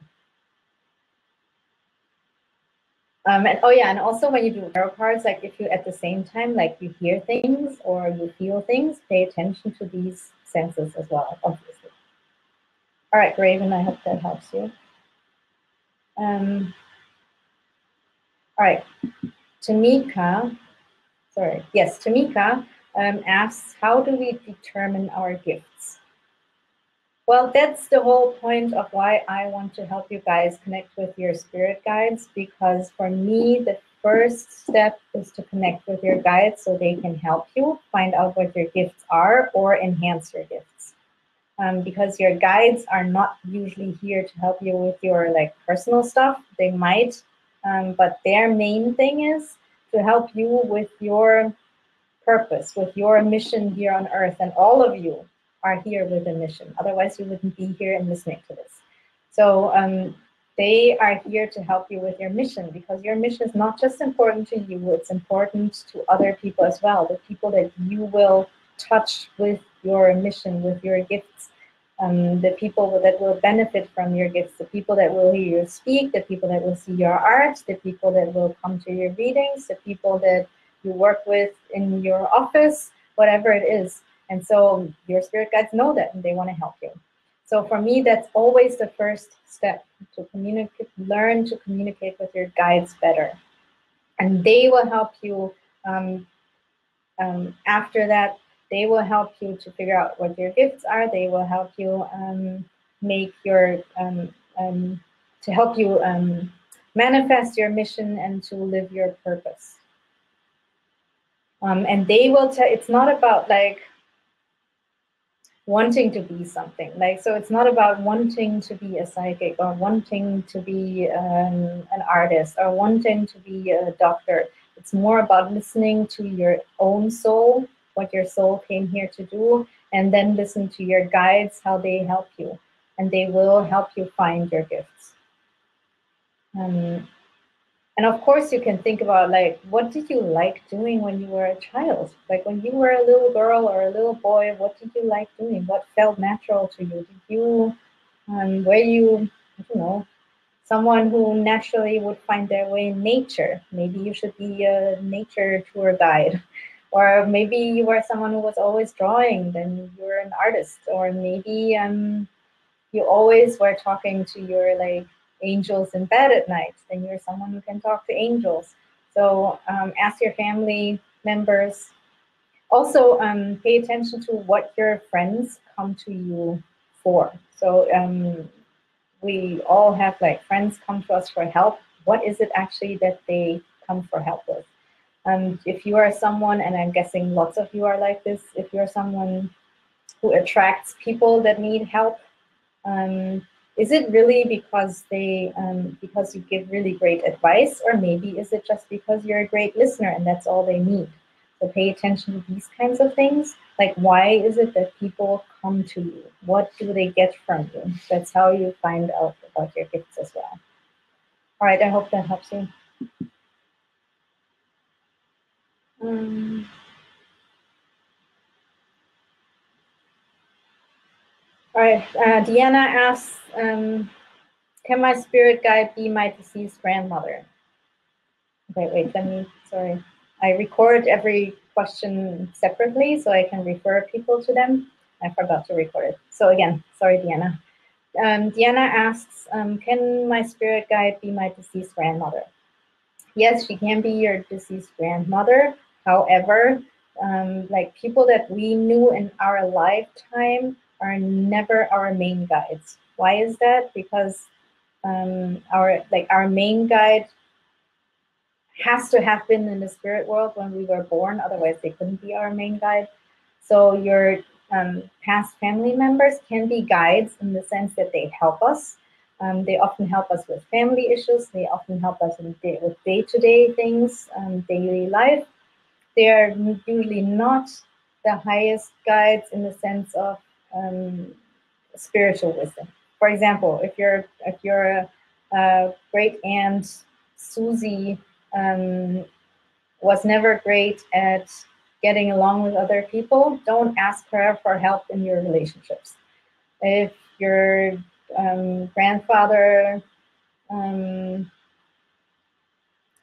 And oh yeah, and also when you do tarot cards, like if you at the same time, like you hear things or you feel things, pay attention to these senses as well, obviously. All right, Raven, I hope that helps you. All right, Tamika asks, how do we determine our gifts? Well, that's the whole point of why I want to help you guys connect with your spirit guides, because for me, the first step is to connect with your guides so they can help you find out what your gifts are or enhance your gifts. Because your guides are not usually here to help you with your like personal stuff. They might, but their main thing is to help you with your purpose, with your mission here on earth. And all of you are here with a mission. Otherwise, you wouldn't be here and listening to this. So they are here to help you with your mission, because your mission is not just important to you, it's important to other people as well, the people that you will touch with your mission, with your gifts, the people that will benefit from your gifts, the people that will hear you speak, the people that will see your art, the people that will come to your readings, the people that you work with in your office, whatever it is. And so your spirit guides know that and they want to help you. So for me, that's always the first step, to learn to communicate with your guides better. And they will help you after that. They will help you to figure out what your gifts are. They will help you make your, to help you manifest your mission and to live your purpose. And they will tell, it's not about like, wanting to be something. Like, so it's not about wanting to be a psychic or wanting to be an artist or wanting to be a doctor. It's more about listening to your own soul, what your soul came here to do, and then listen to your guides, how they help you, and they will help you find your gifts. And of course, you can think about, like, what did you like doing when you were a child? Like when you were a little girl or a little boy, what did you like doing? What felt natural to you? Did you, were you, I don't know, someone who naturally would find their way in nature? Maybe you should be a nature tour guide. Or maybe you were someone who was always drawing, then you're an artist. Or maybe you always were talking to your like angels in bed at night, then you're someone who can talk to angels. So ask your family members. Also, pay attention to what your friends come to you for. So we all have like friends come to us for help. What is it actually that they come for help with? If you are someone, and I'm guessing lots of you are like this, if you're someone who attracts people that need help, um, is it really because because you give really great advice, or maybe is it just because you're a great listener and that's all they need? So pay attention to these kinds of things. Like, why is it that people come to you? What do they get from you? That's how you find out about your gifts as well. All right, I hope that helps you. Um, all right, Deanna asks, can my spirit guide be my deceased grandmother? Okay, wait, sorry. I record every question separately so I can refer people to them. I forgot to record it. So again, sorry, Deanna. Deanna asks, can my spirit guide be my deceased grandmother? Yes, she can be your deceased grandmother. However, like people that we knew in our lifetime are never our main guides. Why is that? Because our main guide has to have been in the spirit world when we were born, otherwise they couldn't be our main guide. So your past family members can be guides in the sense that they help us. They often help us with family issues. They often help us with day-to-day things, daily life. They are usually not the highest guides in the sense of spiritual wisdom. For example, if your great aunt Susie was never great at getting along with other people, don't ask her for help in your relationships. If your grandfather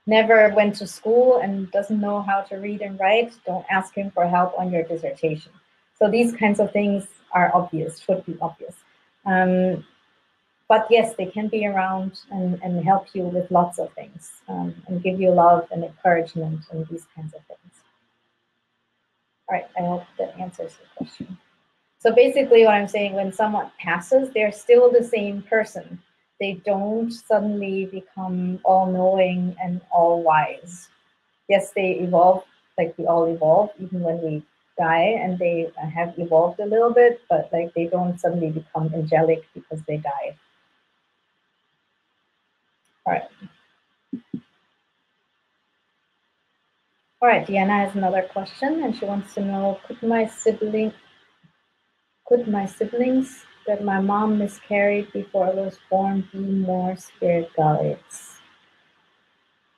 never went to school and doesn't know how to read and write, don't ask him for help on your dissertation. So these kinds of things are obvious, should be obvious. But yes, they can be around and help you with lots of things, and give you love and encouragement and these kinds of things. All right, I hope that answers the question. So basically what I'm saying, when someone passes, they're still the same person. They don't suddenly become all-knowing and all-wise. Yes, they evolve, like we all evolve, even when we die, and they have evolved a little bit, but like they don't suddenly become angelic because they die. All right. All right, Deanna has another question, and she wants to know, could my siblings that my mom miscarried before I was born be more spirit guides?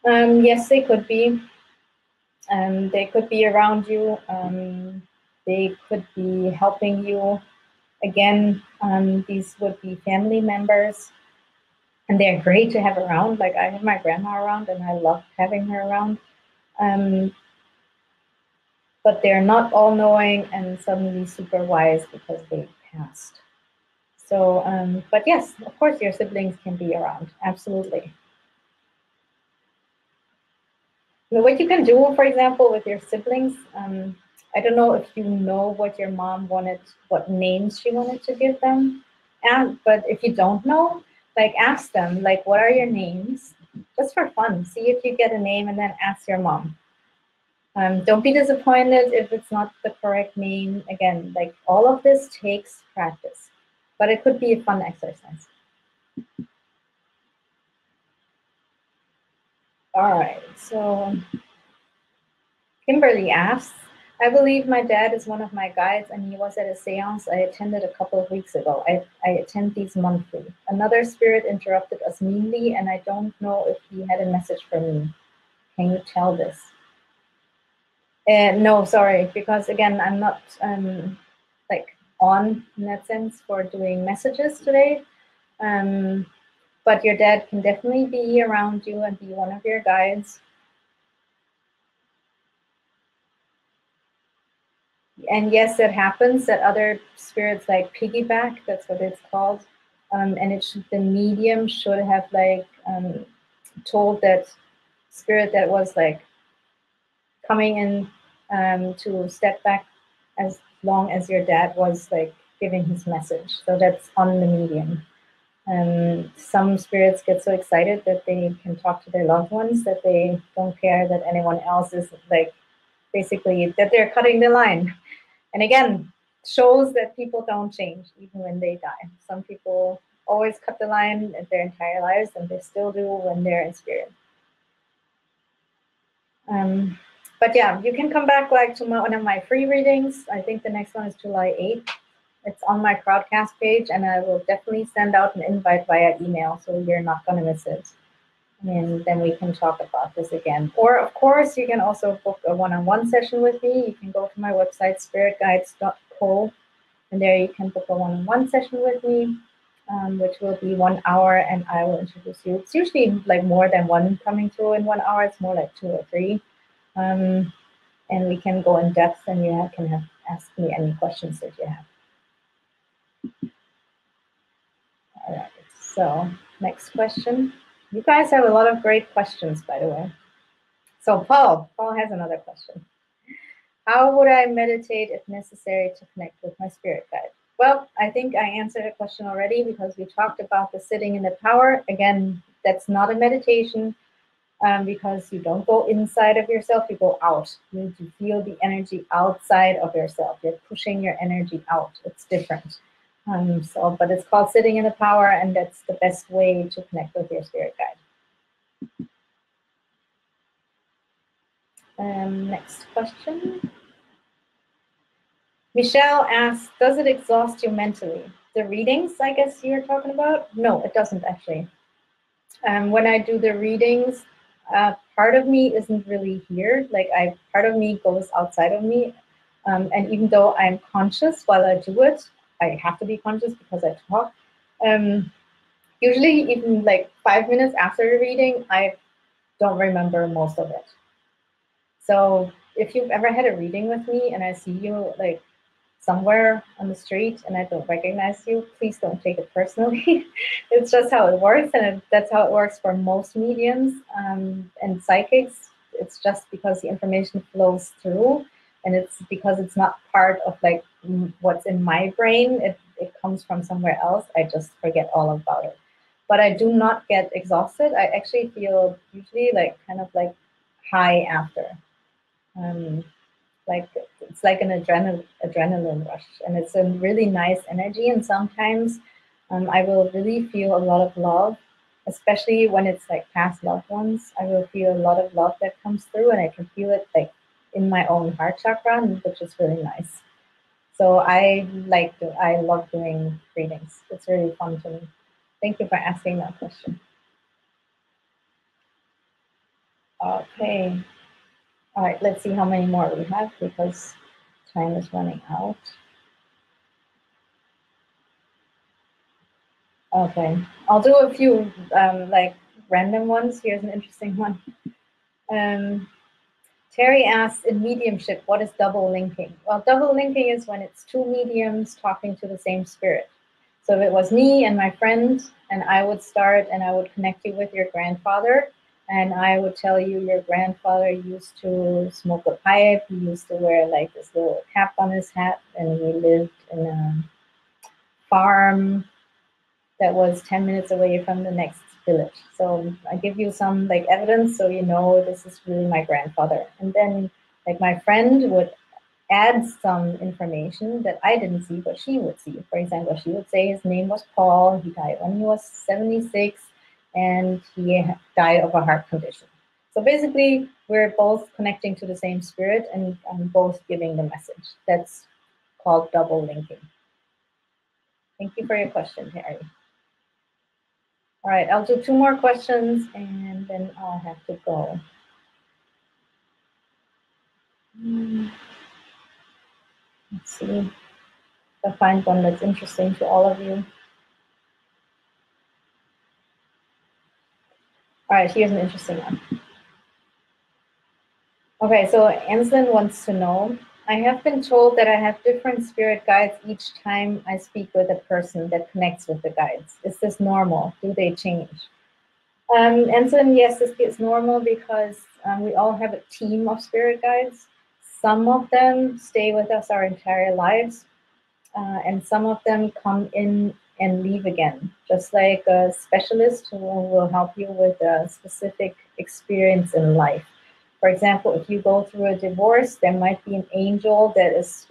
Yes, they could be. They could be around you. They could be helping you. Again, these would be family members, and they're great to have around. Like, I have my grandma around, and I love having her around. But they're not all-knowing and suddenly super wise because they passed. So, but yes, of course, your siblings can be around. Absolutely. What you can do, for example, with your siblings, I don't know if you know what your mom wanted, what names she wanted to give them, but if you don't know, like, ask them, like, what are your names? Just for fun. See if you get a name and then ask your mom. Don't be disappointed if it's not the correct name. Again, like all of this takes practice, but it could be a fun exercise. All right, so Kimberly asks, I believe my dad is one of my guides and he was at a seance I attended a couple of weeks ago. I attend these monthly. Another spirit interrupted us meanly and I don't know if he had a message for me. Can you tell this? No, sorry, because again, I'm not like on in that sense for doing messages today. But your dad can definitely be around you and be one of your guides. And yes, it happens that other spirits like piggyback, that's what it's called. And the medium should have like told that spirit that was like coming in to step back as long as your dad was like giving his message. So that's on the medium. Some spirits get so excited that they can talk to their loved ones that they don't care that anyone else is like basically that they're cutting the line. And again, shows that people don't change even when they die. Some people always cut the line their entire lives and they still do when they're in spirit. But yeah, you can come back like to one of my free readings. I think the next one is July 8th. It's on my Crowdcast page, and I will definitely send out an invite via email, so you're not going to miss it. And then we can talk about this again. Or, of course, you can also book a one-on-one session with me. You can go to my website, spiritguides.co, and there you can book a one-on-one session with me, which will be 1 hour, and I will introduce you. It's usually like more than one coming through in 1 hour. It's more like 2 or 3. And we can go in depth, and you can ask me any questions that you have. All right, so next question. You guys have a lot of great questions, by the way. So Paul has another question. How would I meditate if necessary to connect with my spirit guide? Well, I think I answered the question already because we talked about the sitting in the power. Again, that's not a meditation because you don't go inside of yourself, you go out. You feel the energy outside of yourself. You're pushing your energy out. It's different. But it's called sitting in the power, and that's the best way to connect with your spirit guide. Next question. Michelle asks, does it exhaust you mentally? The readings, I guess you're talking about? No, it doesn't actually. When I do the readings, part of me isn't really here. Like part of me goes outside of me. And even though I'm conscious while I do it, I have to be conscious because I talk. Usually even like 5 minutes after the reading, I don't remember most of it. So if you've ever had a reading with me and I see you like somewhere on the street and I don't recognize you, please don't take it personally. It's just how it works, and that's how it works for most mediums and psychics. It's just because the information flows through, and it's because it's not part of like what's in my brain. It comes from somewhere else. I just forget all about it. But I do not get exhausted. I actually feel usually like kind of like high after. Like it's like an adrenaline rush, and it's a really nice energy. And sometimes I will really feel a lot of love, especially when it's like past loved ones. I will feel a lot of love that comes through, and I can feel it like in my own heart chakra, which is really nice. So I love doing readings. It's really fun to me. Thank you for asking that question. Okay. All right, let's see how many more we have because time is running out. Okay, I'll do a few like random ones. Here's an interesting one. Terry asks, in mediumship, what is double linking? Well, double linking is when it's two mediums talking to the same spirit. So if it was me and my friend, and I would start and I would connect you with your grandfather, and I would tell you your grandfather used to smoke a pipe, he used to wear like this little cap on his hat, and he lived in a farm that was 10 minutes away from the next village. So I give you some like evidence so you know this is really my grandfather. And then Like my friend would add some information that I didn't see, but she would see. For example, she would say his name was Paul, he died when he was 76, and he died of a heart condition. So basically, we're both connecting to the same spirit and both giving the message. That's called double linking. Thank you for your question, Terry. All right, I'll do 2 more questions and then I'll have to go. Let's see if I find one that's interesting to all of you. All right, here's an interesting one. Okay, so Anslin wants to know, I have been told that I have different spirit guides each time I speak with a person that connects with the guides. Is this normal? Do they change? Anslin, yes, this is normal because we all have a team of spirit guides. Some of them stay with us our entire lives, and some of them come in and leave again, just like a specialist who will help you with a specific experience in life. For example, if you go through a divorce, there might be an angel that is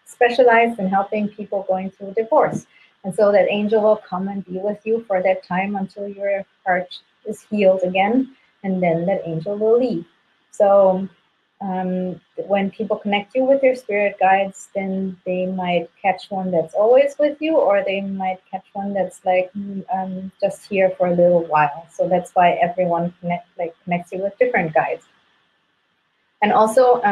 specialized in helping people going through a divorce. And so that angel will come and be with you for that time until your heart is healed again, and then that angel will leave. So when people connect you with your spirit guides, then they might catch one that's always with you, or they might catch one that's like just here for a little while. So that's why everyone connects you with different guides. And also,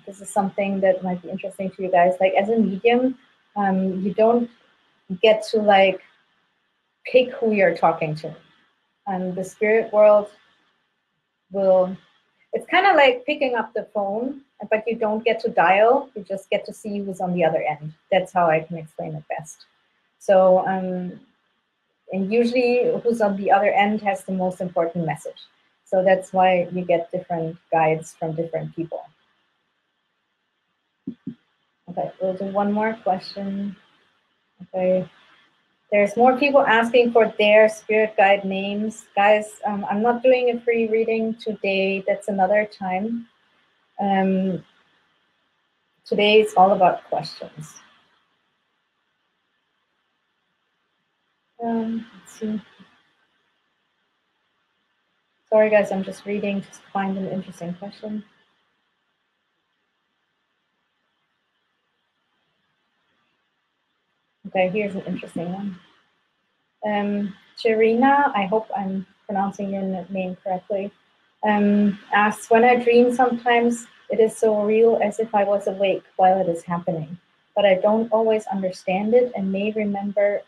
this is something that might be interesting to you guys, like as a medium, you don't get to like pick who you're talking to. The spirit world will, it's kind of like picking up the phone, but you don't get to dial, you just get to see who's on the other end. That's how I can explain it best. So, and usually who's on the other end has the most important message. So that's why you get different guides from different people. Okay, we'll do one more question. Okay. There's more people asking for their spirit guide names. Guys, I'm not doing a free reading today. That's another time. Today it's all about questions. Let's see. Sorry guys, I'm just reading to find an interesting question. Okay, here's an interesting one. Sharina, I hope I'm pronouncing your name correctly, asks, when I dream sometimes it is so real as if I was awake while it is happening, but I don't always understand it and may remember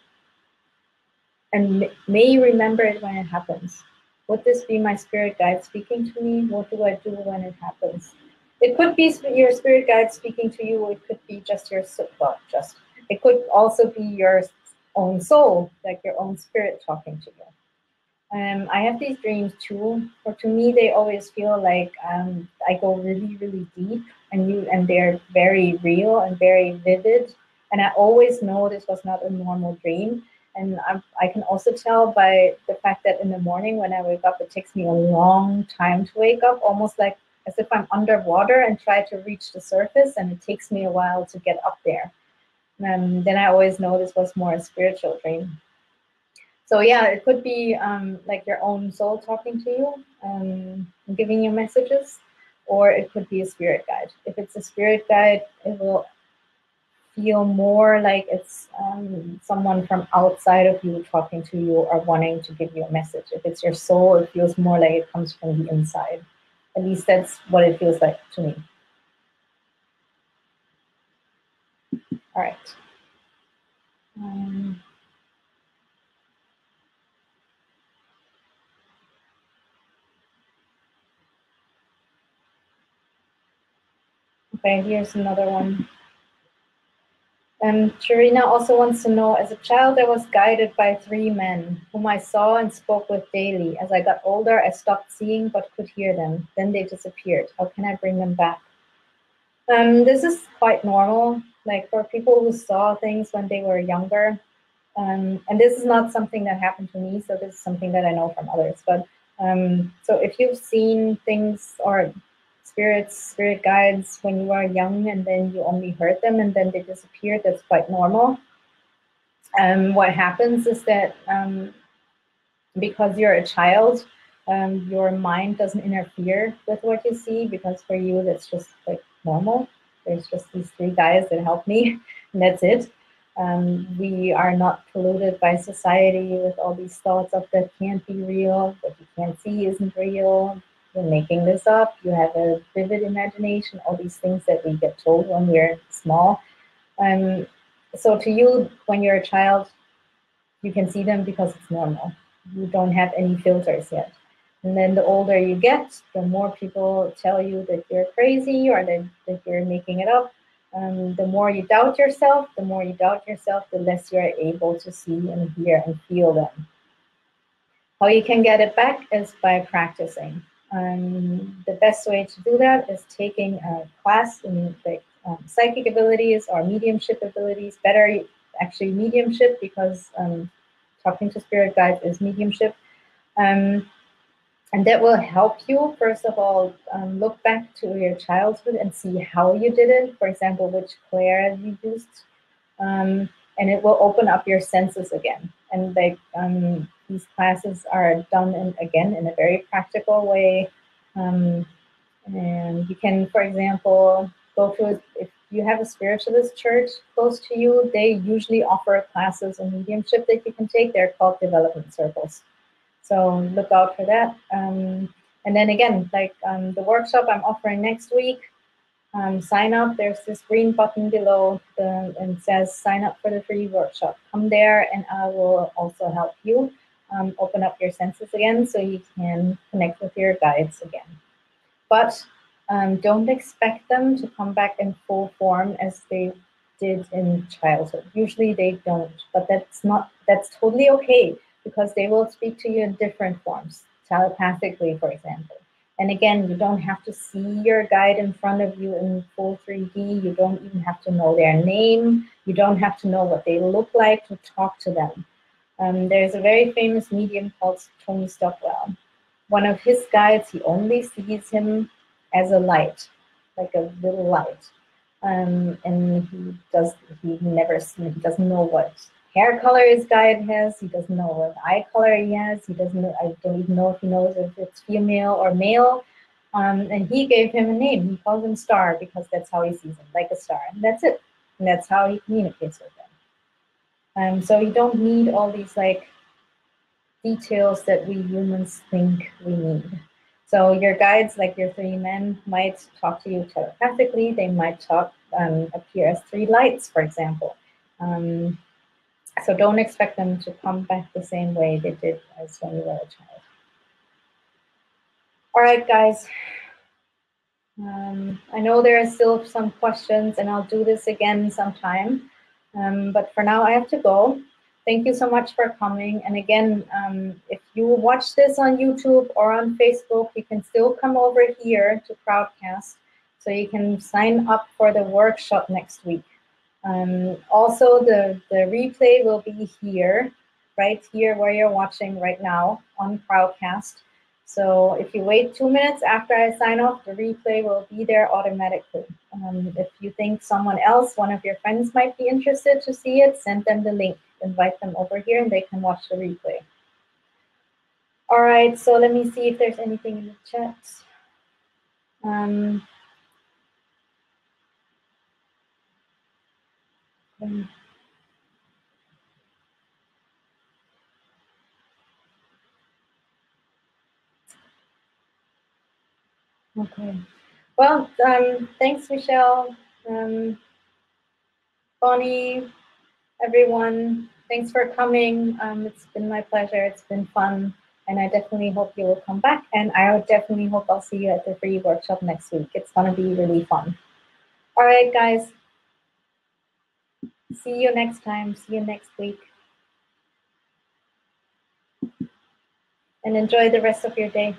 it when it happens. Would this be my spirit guide speaking to me? What do I do when it happens? It could be your spirit guide speaking to you. It could be just your it could also be your own soul, like your own spirit talking to you. I have these dreams too, but to me they always feel like I go really, really deep, and they're very real and very vivid. And I always know this was not a normal dream. And I can also tell by the fact that in the morning when I wake up, it takes me a long time to wake up, almost like as if I'm underwater and try to reach the surface, and it takes me a while to get up there. And then I always know this was more a spiritual dream. So yeah, it could be like your own soul talking to you, giving you messages, or it could be a spirit guide. If it's a spirit guide, it will feel more like it's someone from outside of you talking to you or wanting to give you a message. If it's your soul, it feels more like it comes from the inside. At least that's what it feels like to me. All right. Okay, here's another one. Sharina also wants to know, as a child, I was guided by 3 men whom I saw and spoke with daily. As I got older, I stopped seeing but could hear them. Then they disappeared. How can I bring them back? This is quite normal, like for people who saw things when they were younger. And this is not something that happened to me, so this is something that I know from others. But so if you've seen things or spirits, spirit guides when you are young and then you only heard them and then they disappeared. That's quite normal. What happens is that because you're a child, your mind doesn't interfere with what you see because for you that's just like normal. There's just these three guys that help me, and that's it. We are not polluted by society with all these thoughts of that can't be real, what you can't see isn't real, you're making this up, you have a vivid imagination, all these things that we get told when we're small. Um, so to you, when you're a child, you can see them because it's normal. You don't have any filters yet. And then the older you get, the more people tell you that you're crazy or that you're making it up. The more you doubt yourself, the less you're able to see and hear and feel them. How you can get it back is by practicing. The best way to do that is taking a class in the psychic abilities or mediumship abilities. Better actually mediumship because talking to spirit guides is mediumship. And that will help you, first of all, look back to your childhood and see how you did it. For example, which clair you used. And it will open up your senses again. And these classes are done again in a very practical way. And you can, for example, go to if you have a spiritualist church close to you, they usually offer classes in mediumship that you can take. They're called development circles. So look out for that. And then again, like the workshop I'm offering next week, sign up. There's this green button below and it says sign up for the free workshop. Come there and I will also help you open up your senses again so you can connect with your guides again. But don't expect them to come back in full form as they did in childhood. Usually they don't, but that's totally okay because they will speak to you in different forms, telepathically, for example. And again, you don't have to see your guide in front of you in full 3D. You don't even have to know their name. You don't have to know what they look like to talk to them. There's a very famous medium called Tony Stockwell. One of his guides, he only sees him as a light, like a little light. And he doesn't know what hair color his guide has. He doesn't know what eye color he has. He doesn't know, I don't even know if he knows if it's female or male. And he gave him a name. He calls him Star because that's how he sees him, like a star. And that's it. And that's how he communicates with them. So you don't need all these like details that we humans think we need. So your guides, like your three men, might talk to you telepathically. They might appear as three lights, for example. So don't expect them to come back the same way they did as when you were a child. All right, guys. I know there are still some questions, and I'll do this again sometime. But for now, I have to go. Thank you so much for coming. And again, if you watch this on YouTube or on Facebook, you can still come over here to Crowdcast. So you can sign up for the workshop next week. Also, the replay will be here, right here where you're watching right now on Crowdcast. So if you wait 2 minutes after I sign off, the replay will be there automatically. If you think someone else, one of your friends might be interested to see it, send them the link. Invite them over here and they can watch the replay. All right, so let me see if there's anything in the chat. Okay. Well, thanks, Michelle, Bonnie, everyone. Thanks for coming. It's been my pleasure. It's been fun. And I definitely hope you will come back. And I definitely hope I'll see you at the free workshop next week. It's going to be really fun. All right, guys. See you next time. See you next week. And enjoy the rest of your day.